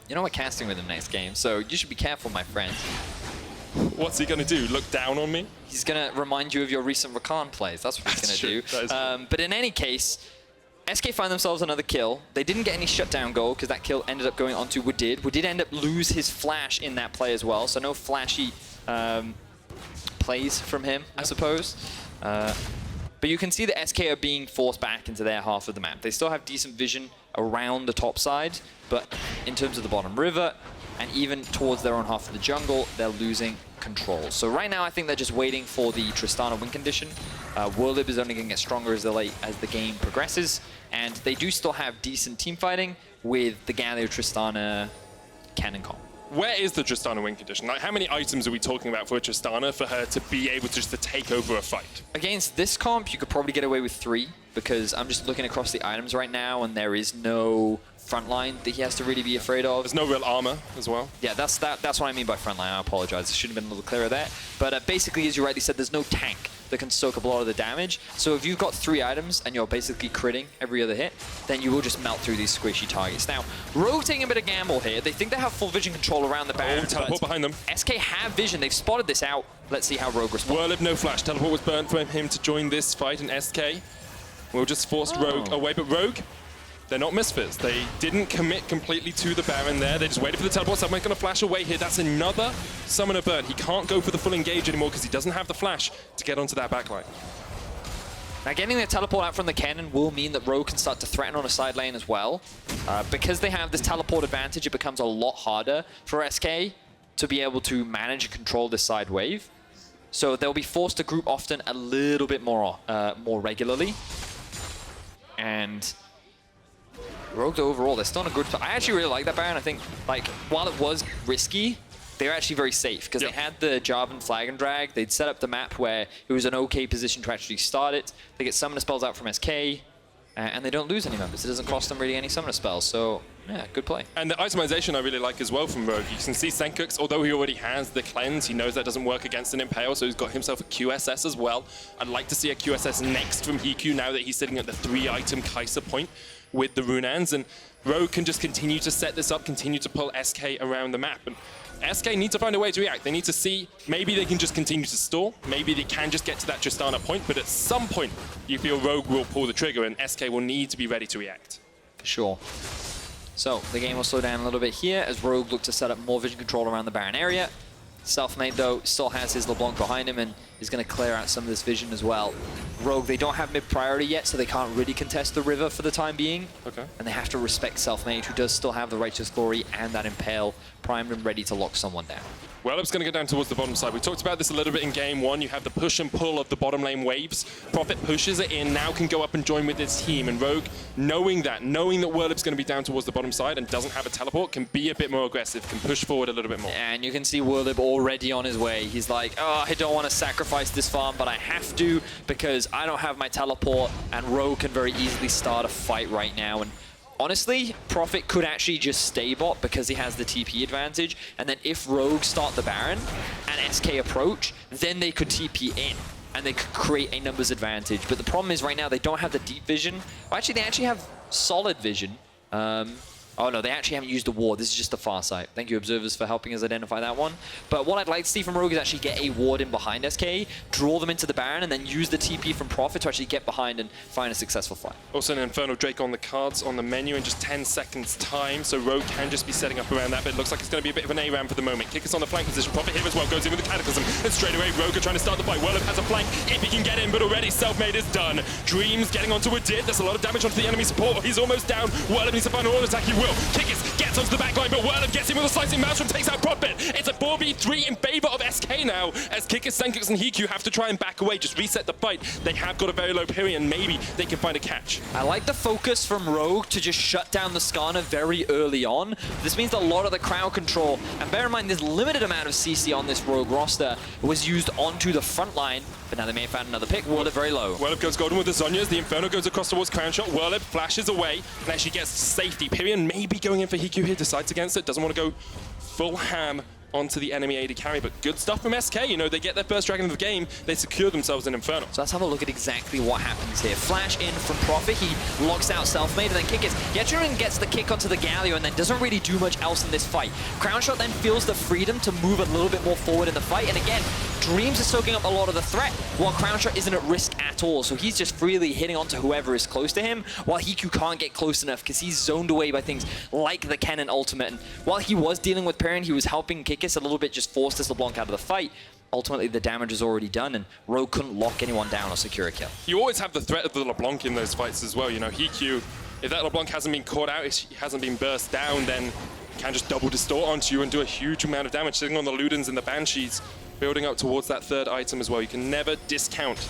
[SPEAKER 2] You know we're casting with him next game, so you should be careful, my friend.
[SPEAKER 1] What's he going to do? Look down on me?
[SPEAKER 2] He's going to remind you of your recent Rakan plays. That's what he's going to do. But in any case, SK find themselves another kill. They didn't get any shutdown goal because that kill ended up going onto Wadid. Wadid ended up lose his flash in that play as well, so no flashy plays from him, I suppose. But you can see that SK are being forced back into their half of the map. They still have decent vision around the top side, but in terms of the bottom river, and even towards their own half of the jungle, they're losing control. So right now, I think they're just waiting for the Tristana win condition. Werlyb is only going to get stronger as the game progresses, and they do still have decent team fighting with the Galio Tristana Kennen comp.
[SPEAKER 1] Where is the Tristana win condition? Like, how many items are we talking about for a Tristana for her to be able just to take over a fight?
[SPEAKER 2] Against this comp, you could probably get away with 3, because I'm just looking across the items right now, and there is no frontline that he has to really be afraid of.
[SPEAKER 1] There's no real armor as well.
[SPEAKER 2] Yeah, that's what I mean by frontline. I apologize. I should have been a little clearer there. But basically, as you rightly said, there's no tank that can soak up a lot of the damage. So if you've got 3 items and you're basically critting every other hit, then you will just melt through these squishy targets. Now, Rogue taking a bit of gamble here. They think they have full vision control around the Baron.
[SPEAKER 1] Oh, teleport behind them.
[SPEAKER 2] SK have vision. They've spotted this out. Let's see how Rogue responds.
[SPEAKER 1] Werlyb, no flash. Teleport was burnt for him to join this fight, and SK will just force Rogue away. But Rogue, they're not misfits. They didn't commit completely to the Baron there. They just waited for the teleport. Someone's going to flash away here. That's another summoner burn. He can't go for the full engage anymore because he doesn't have the flash to get onto that backline.
[SPEAKER 2] Now, getting the teleport out from the Kennen will mean that Rogue can start to threaten on a side lane as well. Because they have this teleport advantage, it becomes a lot harder for SK to be able to manage and control this side wave. So they'll be forced to group often a little bit more regularly. And Rogue overall, they're still in a good spot. I actually really like that Baron. I think, like, while it was risky, they're actually very safe because they had the Jarvan flag and drag. They'd set up the map where it was an okay position to actually start it. They get summoner spells out from SK, and they don't lose any members. It doesn't cost them really any summoner spells. So, yeah, good play. And the itemization I really like as well from Rogue. You can see Sencux, although he already has the cleanse, he knows that doesn't work against an Impale, so he's got himself a QSS as well. I'd like to see a QSS next from HeaQ now that he's sitting at the 3-item Kai'Sa point with the Runans, and Rogue can just continue to set this up, continue to pull SK around the map. And
[SPEAKER 1] SK need to find a way to react. They need to see, maybe they can just continue to stall, maybe they can just get to that Tristana point, but at some point, you feel Rogue will pull the trigger and SK will need to be ready to react.
[SPEAKER 2] For sure. So the game will slow down a little bit here as Rogue look to set up more vision control around the Baron area. Selfmade, though, still has his LeBlanc behind him and is going to clear out some of this vision as well. Rogue, they don't have mid-priority yet, so they can't really contest the river for the time being.
[SPEAKER 1] Okay.
[SPEAKER 2] And they have to respect Selfmade, who does still have the Righteous Glory and that Impale primed and ready to lock someone down.
[SPEAKER 1] Werlyb's going to go down towards the bottom side. We talked about this a little bit in game one. You have the push and pull of the bottom lane waves. Prophet pushes it in, now can go up and join with his team. And Rogue, knowing that Werlyb's going to be down towards the bottom side and doesn't have a teleport, can be a bit more aggressive, can push forward a little bit more.
[SPEAKER 2] And you can see Werlyb already on his way. He's like, oh, I don't want to sacrifice this farm, but I have to because I don't have my teleport, and Rogue can very easily start a fight right now. And honestly, Prophet could actually just stay bot because he has the TP advantage, and then if Rogue start the Baron and SK approach, then they could TP in and they could create a numbers advantage. But the problem is right now they don't have the deep vision. Well, actually, they actually have solid vision. Oh no, they actually haven't used a ward. This is just the far side. Thank you, observers, for helping us identify that one. But what I'd like to see from Rogue is actually get a ward in behind SK, draw them into the Baron, and then use the TP from Prophet to actually get behind and find a successful fight.
[SPEAKER 1] Also an Infernal Drake on the cards on the menu in just 10 seconds time, so Rogue can just be setting up around that, but it looks like it's going to be a bit of an ARAM for the moment. Kikis on the flank position, Prophet here as well, goes in with the Cataclysm, and straight away Rogue are trying to start the fight. Werlyb has a flank, if he can get in, but already Selfmade is done. Dreams getting onto Wadid, there's a lot of damage onto the enemy support, he's almost down. Werlyb needs to find an auto attack, he will. Kikis gets onto the backline, but Werlyb gets in with a slicing maelstrom, takes out Prophet. It's a 4v3 in favor of SK now, as Kikis, Sencux, and HeaQ have to try and back away, just reset the fight. They have got a very low Pirean, maybe they can find a catch.
[SPEAKER 2] I like the focus from Rogue to just shut down the Skarner very early on. This means a lot of the crowd control, and bear in mind there's limited amount of CC on this Rogue roster, was used onto the front line, but now they may have found another pick. Werlyb very low.
[SPEAKER 1] Werlyb goes golden with the Zhonya's, the Inferno goes across towards Crownshot, Werlyb flashes away, and actually gets safety. Pirean maybe going in for HeaQ here, decides against it, doesn't want to go full ham onto the enemy AD carry, but good stuff from SK. You know, they get their first dragon of the game, they secure themselves an Inferno.
[SPEAKER 2] So let's have a look at exactly what happens here. Flash in from Prophet, he locks out Selfmade, and then Kikis. Jarvan gets the kick onto the Galio and then doesn't really do much else in this fight. Crownshot then feels the freedom to move a little bit more forward in the fight, and again, Dreams is soaking up a lot of the threat, while Crownshot isn't at risk at all, so he's just freely hitting onto whoever is close to him, while HeaQ can't get close enough because he's zoned away by things like the Kennen ultimate. And while he was dealing with Pirean, he was helping Kikis a little bit, just force this LeBlanc out of the fight. Ultimately, the damage is already done, and Rogue couldn't lock anyone down or secure a kill.
[SPEAKER 1] You always have the threat of the LeBlanc in those fights as well. You know, HeaQ, if that LeBlanc hasn't been caught out, he hasn't been burst down, then he can just double distort onto you and do a huge amount of damage, sitting on the Ludens and the Banshees, building up towards that third item as well. You can never discount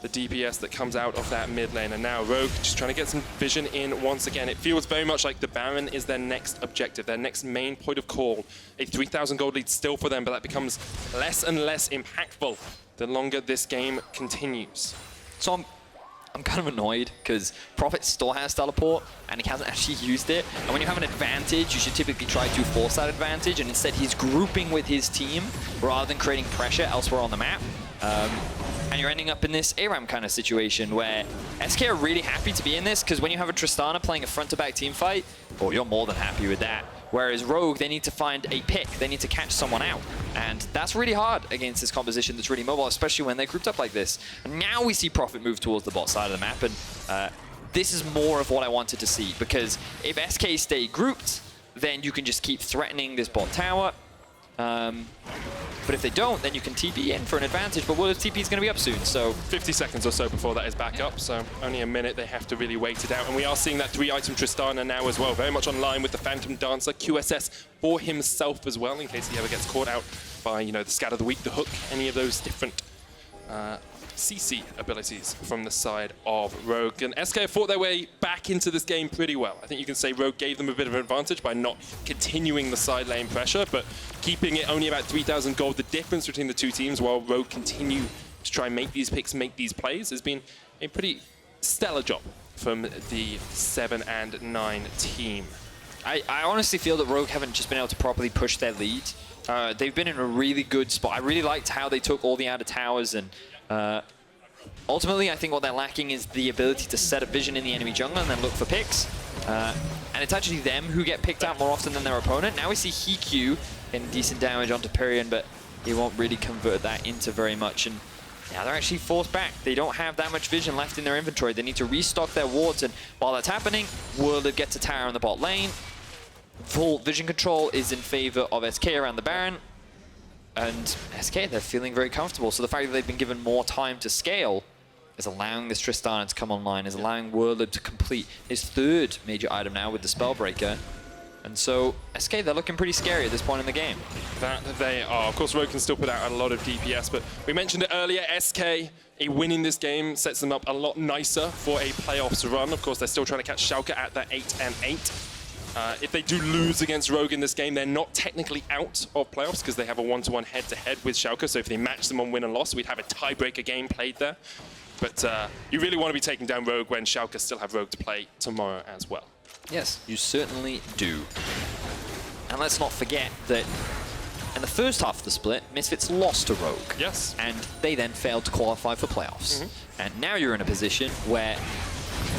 [SPEAKER 1] the DPS that comes out of that mid lane. And now Rogue just trying to get some vision in once again. It feels very much like the Baron is their next objective, their next main point of call. A 3,000 gold lead still for them, but that becomes less and less impactful the longer this game continues.
[SPEAKER 2] So I'm kind of annoyed because Prophet still has teleport and he hasn't actually used it. And when you have an advantage, you should typically try to force that advantage, and instead he's grouping with his team rather than creating pressure elsewhere on the map. And you're ending up in this ARAM kind of situation where SK are really happy to be in this, because when you have a Tristana playing a front-to-back team fight, well, you're more than happy with that. Whereas Rogue, they need to find a pick. They need to catch someone out. And that's really hard against this composition that's really mobile, especially when they're grouped up like this. And now we see Prophet move towards the bot side of the map, and this is more of what I wanted to see, because if SK stay grouped, then you can just keep threatening this bot tower. But if they don't, then you can TP in for an advantage, but Werlyb's TP is going to be up soon, so
[SPEAKER 1] 50 seconds or so before that is back up, so only a minute. They have to really wait it out, and we are seeing that 3-item Tristana now as well, very much online with the Phantom Dancer, QSS for himself as well, in case he ever gets caught out by, you know, the Scatter the Weak, the Hook, any of those different CC abilities from the side of Rogue. And SK have fought their way back into this game pretty well. I think you can say Rogue gave them a bit of an advantage by not continuing the side lane pressure, but keeping it only about 3,000 gold. The difference between the two teams, while Rogue continue to try and make these picks, make these plays, has been a pretty stellar job from the 7 and 9 team.
[SPEAKER 2] I honestly feel that Rogue haven't just been able to properly push their lead. They've been in a really good spot. I really liked how they took all the outer towers, and ultimately I think what they're lacking is the ability to set a vision in the enemy jungle and then look for picks. And it's actually them who get picked out more often than their opponent. Now we see HeaQ getting decent damage onto Pirean, but he won't really convert that into very much. And now they're actually forced back. They don't have that much vision left in their inventory. They need to restock their wards, and while that's happening, Werlyb gets a tower in the bot lane. Full vision control is in favor of SK around the Baron. And SK, they're feeling very comfortable. So the fact that they've been given more time to scale is allowing this Tristana to come online, is allowing Werlyb to complete his 3rd major item now with the Spellbreaker. And so SK, they're looking pretty scary at this point in the game.
[SPEAKER 1] That they are. Of course, Rogue can still put out a lot of DPS, but we mentioned it earlier, SK, a win in this game sets them up a lot nicer for a playoffs run. Of course, they're still trying to catch Schalke at that 8-8. If they do lose against Rogue in this game, they're not technically out of playoffs because they have a 1-to-1 head-to-head with Schalke. So if they match them on win and loss, we'd have a tiebreaker game played there. But you really want to be taking down Rogue when Schalke still have Rogue to play tomorrow as well.
[SPEAKER 2] Yes, you certainly do. And let's not forget that in the first half of the split, Misfits lost to Rogue.
[SPEAKER 1] Yes.
[SPEAKER 2] And they then failed to qualify for playoffs. And now you're in a position where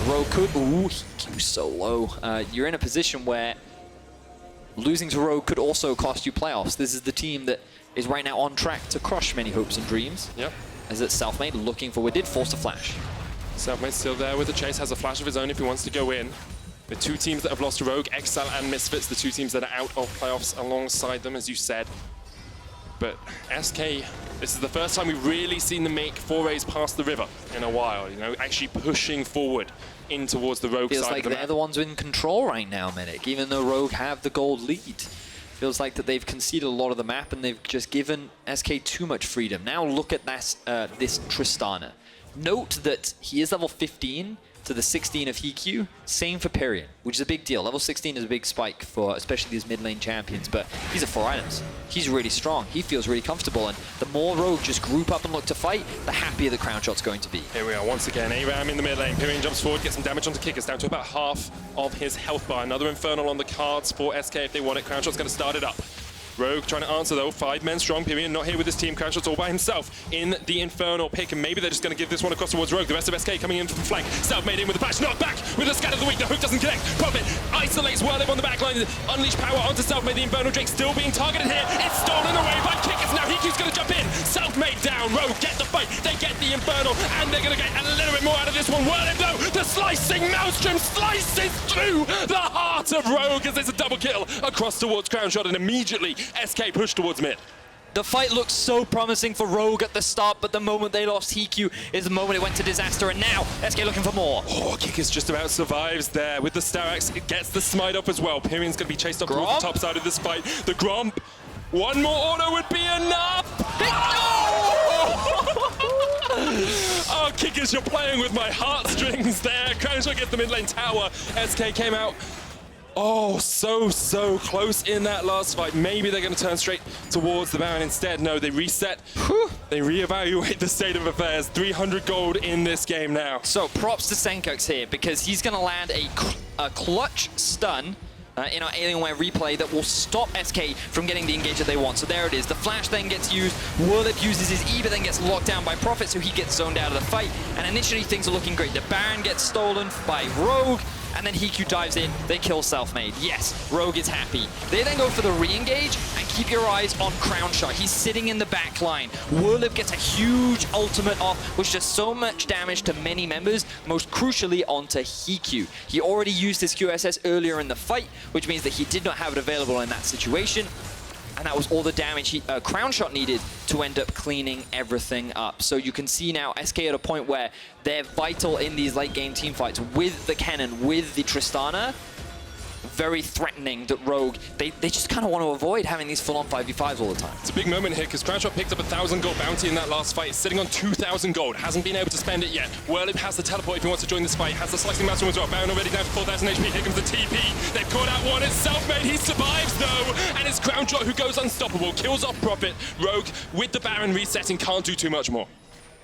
[SPEAKER 2] Rogue could... Ooh, HeaQ so low. You're in a position where losing to Rogue could also cost you playoffs. This is the team that is right now on track to crush many hopes and dreams.
[SPEAKER 1] Yep.
[SPEAKER 2] As it's Selfmade looking for Wadid, forced a flash.
[SPEAKER 1] Selfmade's still there with the chase, has a flash of his own if he wants to go in. The 2 teams that have lost to Rogue, Exile and Misfits, the 2 teams that are out of playoffs alongside them, as you said. But SK, this is the first time we've really seen them make forays past the river in a while, you know, actually pushing forward in towards the Rogue
[SPEAKER 2] Feels
[SPEAKER 1] side
[SPEAKER 2] like
[SPEAKER 1] of the
[SPEAKER 2] they're
[SPEAKER 1] map.
[SPEAKER 2] the ones in control right now, Medic, even though Rogue have the gold lead. Feels like that they've conceded a lot of the map and they've just given SK too much freedom. Now look at this Tristana. Note that he is level 15 to the 16 of HeaQ. Same for Pirean, which is a big deal. Level 16 is a big spike for especially these mid lane champions, but these are 4 items. He's really strong. He feels really comfortable, and the more Rogue just group up and look to fight, the happier the Crownshot's going to be.
[SPEAKER 1] Here we are once again, ARAM in the mid lane. Pirean jumps forward, gets some damage onto Kikis, down to about half of his health bar. Another Infernal on the cards for SK if they want it. Crownshot's going to start it up. Rogue trying to answer though, 5 men strong. Pirean not here with his team. Crownshot's all by himself in the Infernal pick, and maybe they're just going to give this one across towards Rogue. The rest of SK coming in from the flank. Selfmade in with the flash, knocked back with the scatter of the weak. The hook doesn't connect. Prophet isolates Werlyb on the back line. Unleash power onto Selfmade. The Infernal Drake still being targeted here. It's stolen away by Kikis. Now HeaQ's going to jump in. Selfmade down. Rogue get the fight. They get the Infernal, and they're going to get a little bit more out of this one. Werlyb though, the slicing Maelstrom slices through the heart of Rogue as there's a double kill across towards Crownshot, and immediately SK pushed towards mid.
[SPEAKER 2] The fight looked so promising for Rogue at the start, but the moment they lost HeaQ is the moment it went to disaster, and now SK looking for more.
[SPEAKER 1] Oh, Kikis just about survives there with the Starax. It gets the smite up as well. Pirean's going to be chased up towards the top side of this fight. The Gromp. One more auto would be enough. Oh, Kikis, you're playing with my heartstrings there. Crownshot gets the mid lane tower. SK came out. Oh, so close in that last fight. Maybe they're going to turn straight towards the Baron instead. No, they reset. They reevaluate the state of affairs. 300 gold in this game now.
[SPEAKER 2] So props to Sencux here, because he's going to land a clutch stun in our Alienware replay that will stop SK from getting the engage that they want. So there it is. The flash then gets used. Werlyb uses his E, but then gets locked down by Prophet, so he gets zoned out of the fight. And initially things are looking great. The Baron gets stolen by Rogue, and then HeaQ dives in. They kill Selfmade. Yes, Rogue is happy. They then go for the re-engage, and keep your eyes on Crownshot. He's sitting in the back line. Werlyb gets a huge ultimate off, which does so much damage to many members, most crucially onto HeaQ. He already used his QSS earlier in the fight, which means that he did not have it available in that situation. And that was all the damage Crownshot needed to end up cleaning everything up. So you can see now SK at a point where they're vital in these late game team fights with the Kennen, with the Tristana. Very threatening that Rogue, they just kind of want to avoid having these full-on 5v5s all the time.
[SPEAKER 1] It's a big moment here because Crownshot picked up 1,000 gold bounty in that last fight. It's sitting on 2,000 gold. Hasn't been able to spend it yet. Werlyb has the teleport if he wants to join this fight. Has the slicing master as well. Baron already down to 4,000 HP. Here comes the TP. They've caught out one. It's Selfmade. He survives though. And it's Crownshot who goes unstoppable. Kills off Prophet. Rogue with the Baron resetting can't do too much more.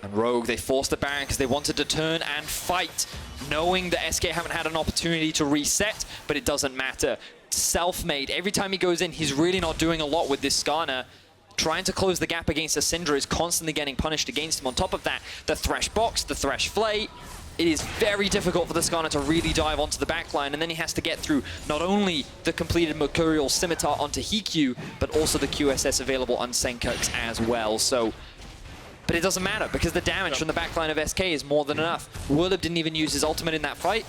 [SPEAKER 2] And Rogue, they forced the Baron because they wanted to turn and fight, knowing that SK haven't had an opportunity to reset, but it doesn't matter. Selfmade, every time he goes in, he's really not doing a lot with this Skarner. Trying to close the gap against a Syndra is constantly getting punished against him. On top of that, the Thresh box, the Thresh flay, it is very difficult for the Skarner to really dive onto the backline, and then he has to get through not only the completed Mercurial Scimitar onto HeaQ, but also the QSS available on Sencux as well. So, but it doesn't matter, because the damage from the backline of SK is more than enough. Werlyb didn't even use his ultimate in that fight,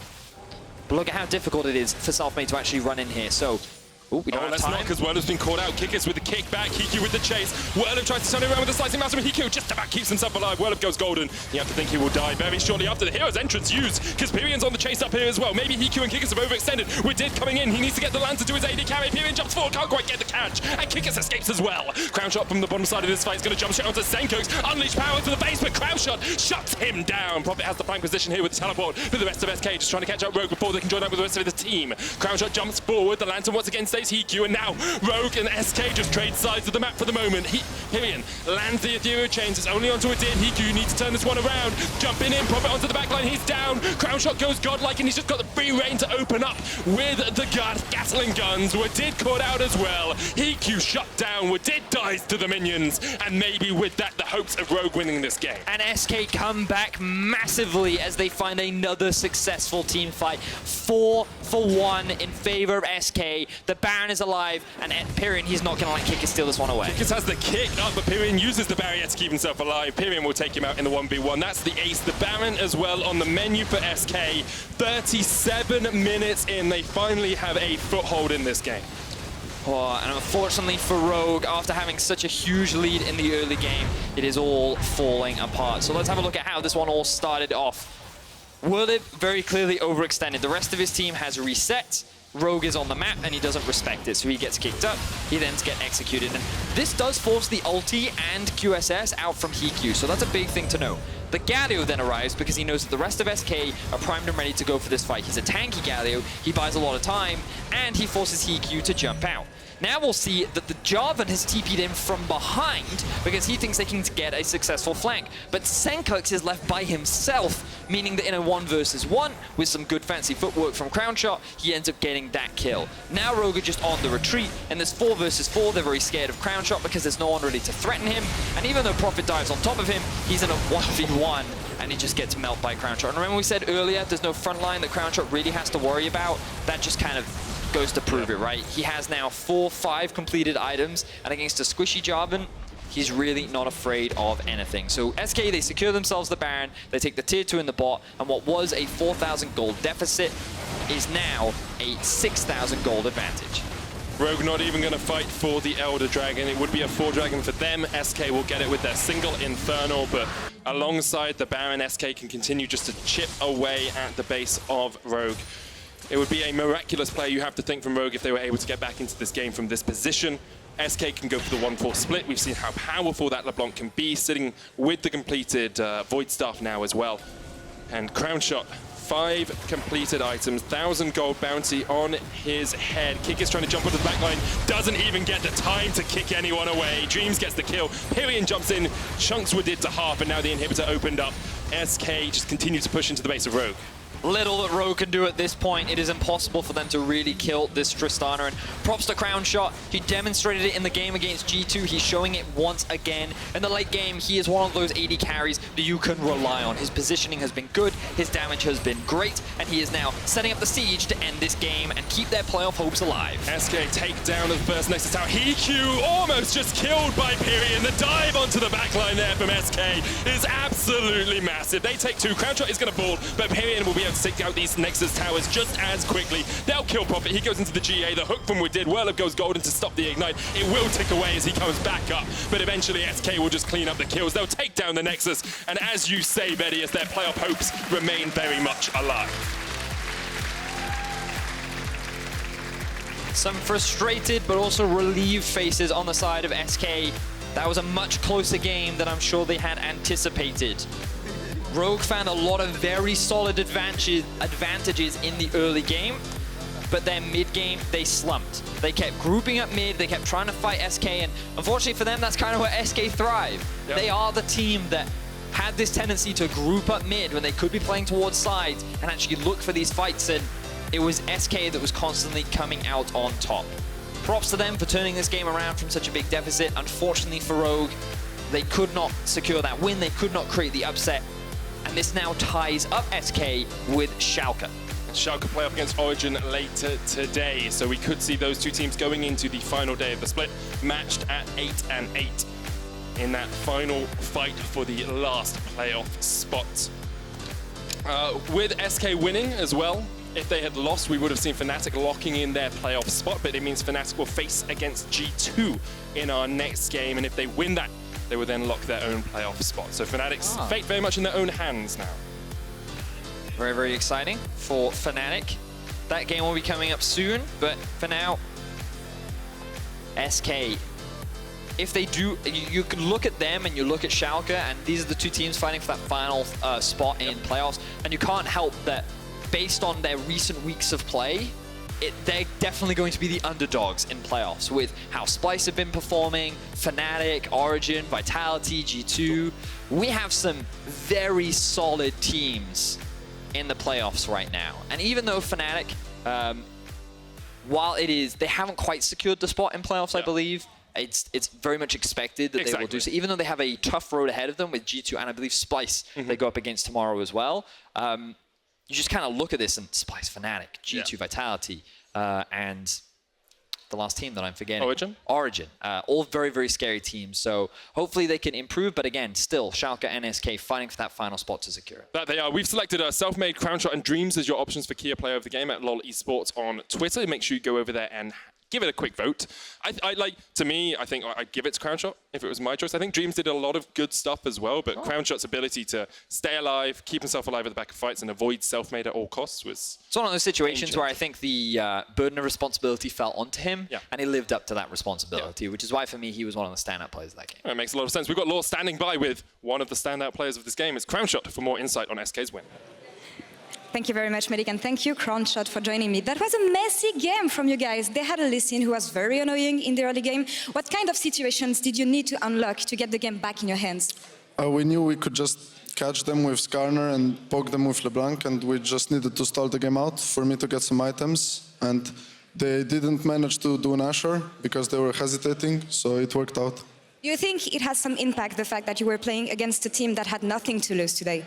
[SPEAKER 2] but look at how difficult it is for Selfmade to actually run in here. So, ooh, we don't have time.
[SPEAKER 1] Not, because Werlyb's been caught out. Kikis with the kickback, HeaQ with the chase. Werlyb tries to turn it around with the slicing mouse, but HeaQ just about keeps himself alive. Werlyb goes golden. You have to think he will die very shortly after the hero's entrance used, because Pirean's on the chase up here as well. Maybe HeaQ and Kikis have overextended. Wadid coming in. He needs to get the lantern to his AD carry. Pirean jumps forward, can't quite get the catch, and Kikis escapes as well. Crownshot from the bottom side of this fight is going to jump straight onto Sencux. Unleash power to the base, but Crownshot shuts him down. Prophet has the flank position here with the teleport, but the rest of SK just trying to catch up Rogue before they can join up with the rest of the team. Crownshot jumps forward. The lantern once again stays HeaQ, and now Rogue and SK just trade sides of the map for the moment. Pirean lands the ethereal chains. It's only onto Wadid. HeaQ needs to turn this one around. Jumping in, Prophet onto the backline. He's down. Crownshot goes godlike, and he's just got the free reign to open up with the Gatling guns. Wadid caught out as well. HeaQ shut down. Wadid dies to the minions, and maybe with that, the hopes of Rogue winning this game.
[SPEAKER 2] And SK come back massively as they find another successful team fight. 4-for-1 in favor of SK. The Baron is alive, and Pirean, he's not going to let Kikis steal this one away.
[SPEAKER 1] Kikis has the kick up, but Pirean uses the barrier to keep himself alive. Pirean will take him out in the 1v1. That's the ace. The Baron as well on the menu for SK. 37 minutes in, they finally have a foothold in this game.
[SPEAKER 2] Oh, and unfortunately for Rogue, after having such a huge lead in the early game, it is all falling apart. So let's have a look at how this one all started off. Werlyb very clearly overextended. The rest of his team has reset. Rogue is on the map and he doesn't respect it, so he gets kicked up. He then gets executed, and this does force the ulti and QSS out from HeaQ, so that's a big thing to know. The Galio then arrives because he knows that the rest of SK are primed and ready to go for this fight. He's a tanky Galio, he buys a lot of time, and he forces HeaQ to jump out. Now we'll see that the Jarvan has TP'd in from behind because he thinks they can get a successful flank. But Sencux is left by himself, meaning that in a 1 versus 1, with some good fancy footwork from Crownshot, he ends up getting that kill. Now Rogue are just on the retreat, and there's 4 versus 4. They're very scared of Crownshot because there's no one ready to threaten him. And even though Prophet dives on top of him, he's in a 1v1, and he just gets melted by Crownshot. And remember we said earlier, there's no front line that Crownshot really has to worry about. That just kind of goes to prove it, right? He has now 4-5 completed items, and against a squishy Jarvan, he's really not afraid of anything. So SK, they secure themselves the Baron, they take the tier 2 in the bot, and what was a 4,000 gold deficit is now a 6,000 gold advantage.
[SPEAKER 1] Rogue not even going to fight for the Elder Dragon. It would be a 4 Dragon for them. SK will get it with their single Infernal, but alongside the Baron, SK can continue just to chip away at the base of Rogue. It would be a miraculous play, you have to think, from Rogue if they were able to get back into this game from this position. SK can go for the 1-4 split. We've seen how powerful that LeBlanc can be, sitting with the completed Void Staff now as well. And Crownshot, 5 completed items, 1,000 gold bounty on his head. Kikis trying to jump onto the backline, doesn't even get the time to kick anyone away. Dreams gets the kill. Pirean jumps in, chunks Wadid to half, and now the inhibitor opened up. SK just continues to push into the base of Rogue.
[SPEAKER 2] Little that Rogue can do at this point. It is impossible for them to really kill this Tristana, and props to Crownshot. He demonstrated it in the game against G2. He's showing it once again. In the late game, he is one of those AD carries that you can rely on. His positioning has been good, his damage has been great, and he is now setting up the siege to end this game and keep their playoff hopes alive.
[SPEAKER 1] SK take down the first Nexus Tower. HeaQ almost just killed by Pirean. The dive onto the backline there from SK is absolutely massive. They take 2. Crownshot is going to fall, but Pirean will be able to take out these Nexus Towers just as quickly. They'll kill Prophet. He goes into the GA. The hook from Wadid. Werlyb goes golden to stop the ignite. It will tick away as he comes back up, but eventually SK will just clean up the kills. They'll take down the Nexus, and as you say, Vedius, their playoff hopes remain very much alive.
[SPEAKER 2] Some frustrated but also relieved faces on the side of SK. That was a much closer game than I'm sure they had anticipated. Rogue found a lot of very solid advantages in the early game, but then mid-game, they slumped. They kept grouping up mid, they kept trying to fight SK, and unfortunately for them, that's kind of where SK thrive. Yep. They are the team that had this tendency to group up mid when they could be playing towards sides and actually look for these fights, and it was SK that was constantly coming out on top. Props to them for turning this game around from such a big deficit. Unfortunately for Rogue, they could not secure that win, they could not create the upset. And this now ties up SK with schalke.
[SPEAKER 1] schalke play off against Origin later today, so we could see those two teams going into the final day of the split, matched at 8-8 in that final fight for the last playoff spot. With SK winning as well, if they had lost, we would have seen Fnatic locking in their playoff spot, but it means Fnatic will face against G2 in our next game, and if they win that, they will then lock their own playoff spot. So Fnatic's fate very much in their own hands now.
[SPEAKER 2] Very, very exciting for Fnatic. That game will be coming up soon, but for now, SK, if they do, you can look at them and you look at schalke, and these are the two teams fighting for that final spot in playoffs, and you can't help that based on their recent weeks of play, they're definitely going to be the underdogs in playoffs with how Splyce have been performing, Fnatic, Origin, Vitality, G2. We have some very solid teams in the playoffs right now. And even though Fnatic, while they haven't quite secured the spot in playoffs, I believe, it's very much expected that they will do so. Even though they have a tough road ahead of them with G2 and I believe Splyce they go up against tomorrow as well. You just kind of look at this and Splyce, Fnatic, G2, Vitality, and the last team that I'm forgetting. Origin. All very, very scary teams. So hopefully they can improve. But again, still, schalke and SK fighting for that final spot to secure it.
[SPEAKER 1] That they are. We've selected Selfmade, Crownshot, and Dreams as your options for Kia Player of the Game at LOL Esports on Twitter. Make sure you go over there and give it a quick vote. To me, I think I'd give it to Crownshot if it was my choice. I think Dreams did a lot of good stuff as well, but Crownshot's ability to stay alive, keep himself alive at the back of fights, and avoid Selfmade at all costs was...
[SPEAKER 2] It's one of those situations where I think the burden of responsibility fell onto him, and he lived up to that responsibility, which is why, for me, he was one of the standout players of that game.
[SPEAKER 1] It makes a lot of sense. We've got Laure standing by with one of the standout players of this game. It's Crownshot for more insight on SK's win.
[SPEAKER 3] Thank you very much, Medic, and thank you, Crownshot, for joining me. That was a messy game from you guys. They had a Lee Sin who was very annoying in the early game. What kind of situations did you need to unlock to get the game back in your hands?
[SPEAKER 4] We knew we could just catch them with Skarner and poke them with LeBlanc, and we just needed to stall the game out for me to get some items. And they didn't manage to do an Asher because they were hesitating, so it worked out.
[SPEAKER 3] Do you think it has some impact, the fact that you were playing against a team that had nothing to lose today?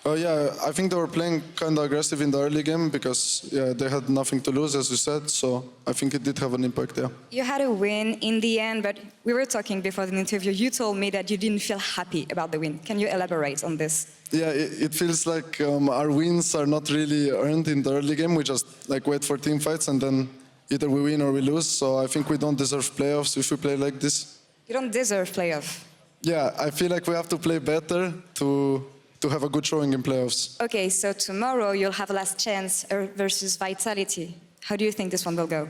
[SPEAKER 4] Yeah, I think they were playing kind of aggressive in the early game because they had nothing to lose, as you said, so I think it did have an impact, yeah.
[SPEAKER 3] You had a win in the end, but we were talking before the interview. You told me that you didn't feel happy about the win. Can you elaborate on this?
[SPEAKER 4] Yeah, it feels like our wins are not really earned in the early game. We just wait for team fights and then either we win or we lose, so I think we don't deserve playoffs if we play like this.
[SPEAKER 3] You don't deserve playoff?
[SPEAKER 4] Yeah, I feel like we have to play better to have a good showing in playoffs.
[SPEAKER 3] Okay, so tomorrow you'll have a last chance versus Vitality. How do you think this one will go?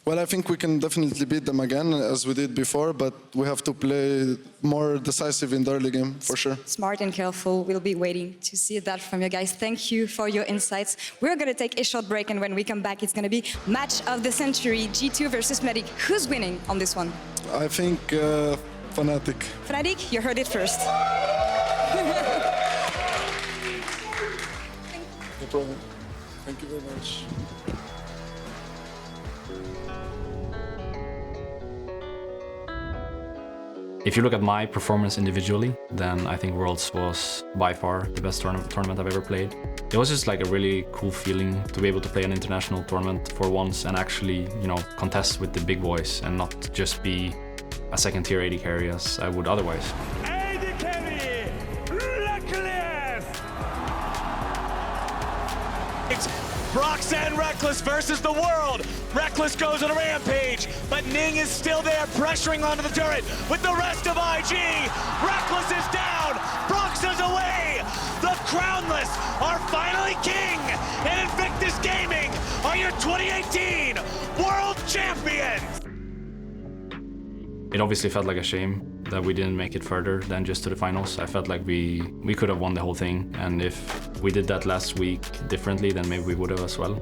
[SPEAKER 4] Well, I think we can definitely beat them again, as we did before, but we have to play more decisive in the early game, for sure.
[SPEAKER 3] Smart and careful. We'll be waiting to see that from you guys. Thank you for your insights. We're going to take a short break, and when we come back, it's going to be match of the century, G2 versus Medic. Who's winning on this one?
[SPEAKER 4] I think Fnatic.
[SPEAKER 3] Fnatic, you heard it first.
[SPEAKER 4] No problem. Thank you very much.
[SPEAKER 5] If you look at my performance individually, then I think Worlds was by far the best tournament I've ever played. It was just like a really cool feeling to be able to play an international tournament for once and actually, contest with the big boys and not just be a second-tier AD carry as I would otherwise.
[SPEAKER 6] Brox and Reckless versus the world. Reckless goes on a rampage, but Ning is still there pressuring onto the turret with the rest of IG. Reckless is down, Brox is away. The Crownless are finally king, and Invictus Gaming are your 2018 World Champions.
[SPEAKER 5] It obviously felt like a shame that we didn't make it further than just to the finals. I felt like we could have won the whole thing, and if we did that last week differently, then maybe we would have as well.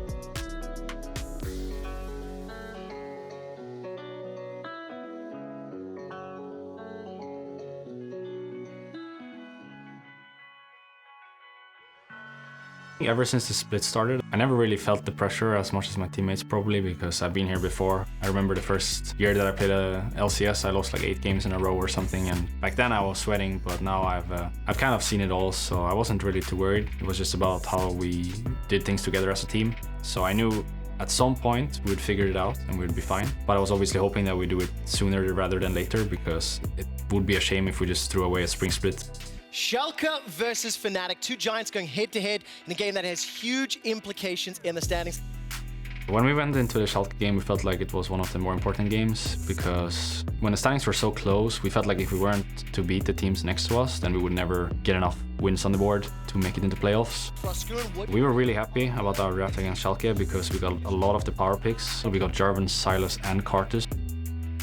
[SPEAKER 5] Ever since the split started, I never really felt the pressure as much as my teammates probably, because I've been here before. I remember the first year that I played a LCS, I lost like 8 games in a row or something, and back then I was sweating, but now I've kind of seen it all, so I wasn't really too worried. It was just about how we did things together as a team. So I knew at some point we would figure it out and we'd be fine. But I was obviously hoping that we do it sooner rather than later, because it would be a shame if we just threw away a spring split.
[SPEAKER 7] Schalke versus Fnatic, 2 giants going head-to-head in a game that has huge implications in the standings.
[SPEAKER 5] When we went into the Schalke game, we felt like it was one of the more important games, because when the standings were so close, we felt like if we weren't to beat the teams next to us, then we would never get enough wins on the board to make it into playoffs. We were really happy about our draft against Schalke because we got a lot of the power picks. We got Jarvan, Sylas and Karthus,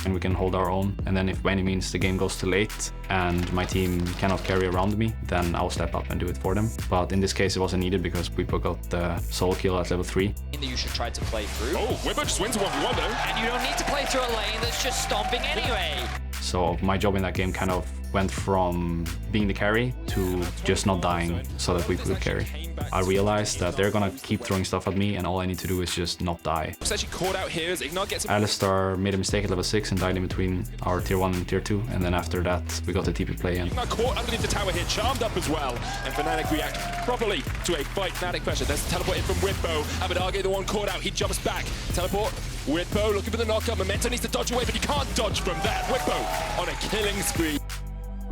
[SPEAKER 5] and we can hold our own. And then if by any means the game goes too late and my team cannot carry around me, then I'll step up and do it for them. But in this case it wasn't needed because Bwipo got the solo kill at level 3.
[SPEAKER 2] That you should try to play through.
[SPEAKER 1] Oh, Bwipo just wins 1v1 though.
[SPEAKER 2] And you don't need to play through a lane that's just stomping anyway.
[SPEAKER 5] So my job in that game kind of went from being the carry to just not dying so that we could carry. I realized that they're gonna keep throwing stuff at me and all I need to do is just not die.
[SPEAKER 1] It's actually caught out here as Ignite gets him.
[SPEAKER 5] Alistar made a mistake at level 6 and died in between our tier 1 and tier 2, and then after that we got the TP play and
[SPEAKER 1] Ignite caught underneath the tower here, charmed up as well, and Fnatic react properly to a fight. Fnatic pressure. There's a teleport in from Bwipo. Abadage, the one caught out, he jumps back. Teleport. Bwipo looking for the knockup. Memento needs to dodge away, but he can't dodge from that. Bwipo on a killing spree.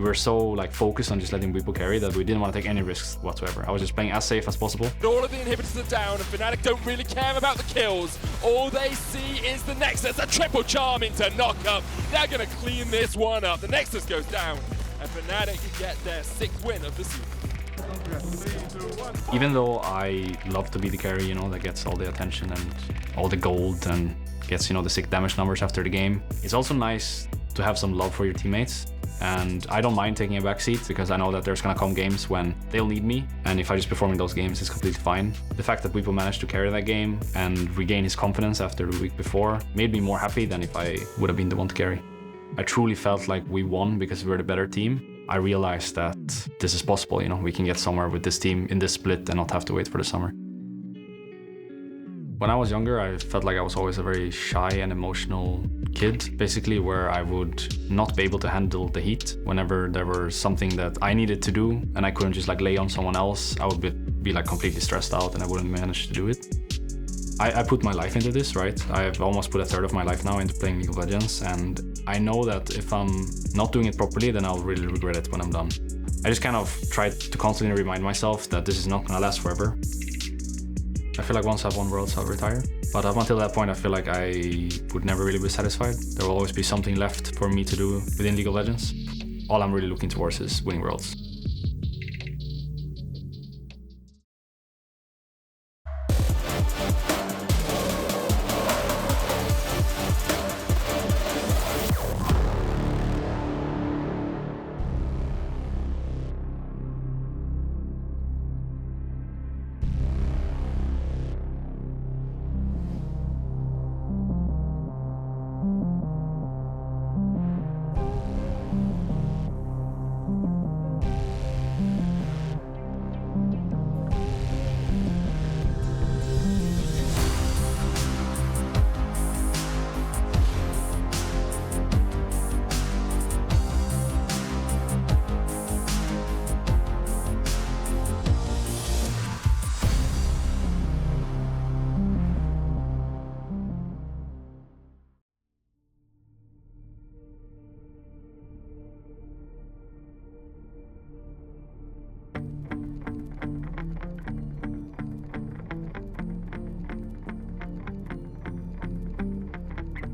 [SPEAKER 5] we were so like focused on just letting Bwipo carry that we didn't want to take any risks whatsoever. I was just playing as safe as possible.
[SPEAKER 1] All of the inhibitors are down and Fnatic don't really care about the kills. All they see is the Nexus, a triple charm into knockup. They're gonna clean this one up. The Nexus goes down and Fnatic get their 6th win of the season.
[SPEAKER 5] Even though I love to be the carry, you know, that gets all the attention and all the gold and gets, you know, the sick damage numbers after the game, it's also nice to have some love for your teammates. And I don't mind taking a backseat because I know that there's gonna come games when they'll need me, and if I just perform in those games, it's completely fine. The fact that Bwipo managed to carry that game and regain his confidence after the week before made me more happy than if I would have been the one to carry. I truly felt like we won because we were the better team. I realized that this is possible, you know, we can get somewhere with this team in this split and not have to wait for the summer. When I was younger, I felt like I was always a very shy and emotional kid, basically, where I would not be able to handle the heat. Whenever there was something that I needed to do and I couldn't just like lay on someone else, I would be like completely stressed out and I wouldn't manage to do it. I put my life into this, right? I've almost put a third of my life now into playing League of Legends, and I know that if I'm not doing it properly, then I'll really regret it when I'm done. I just kind of tried to constantly remind myself that this is not gonna last forever. I feel like once I've won Worlds, I'll retire. But up until that point, I feel like I would never really be satisfied. There will always be something left for me to do within League of Legends. All I'm really looking towards is winning Worlds.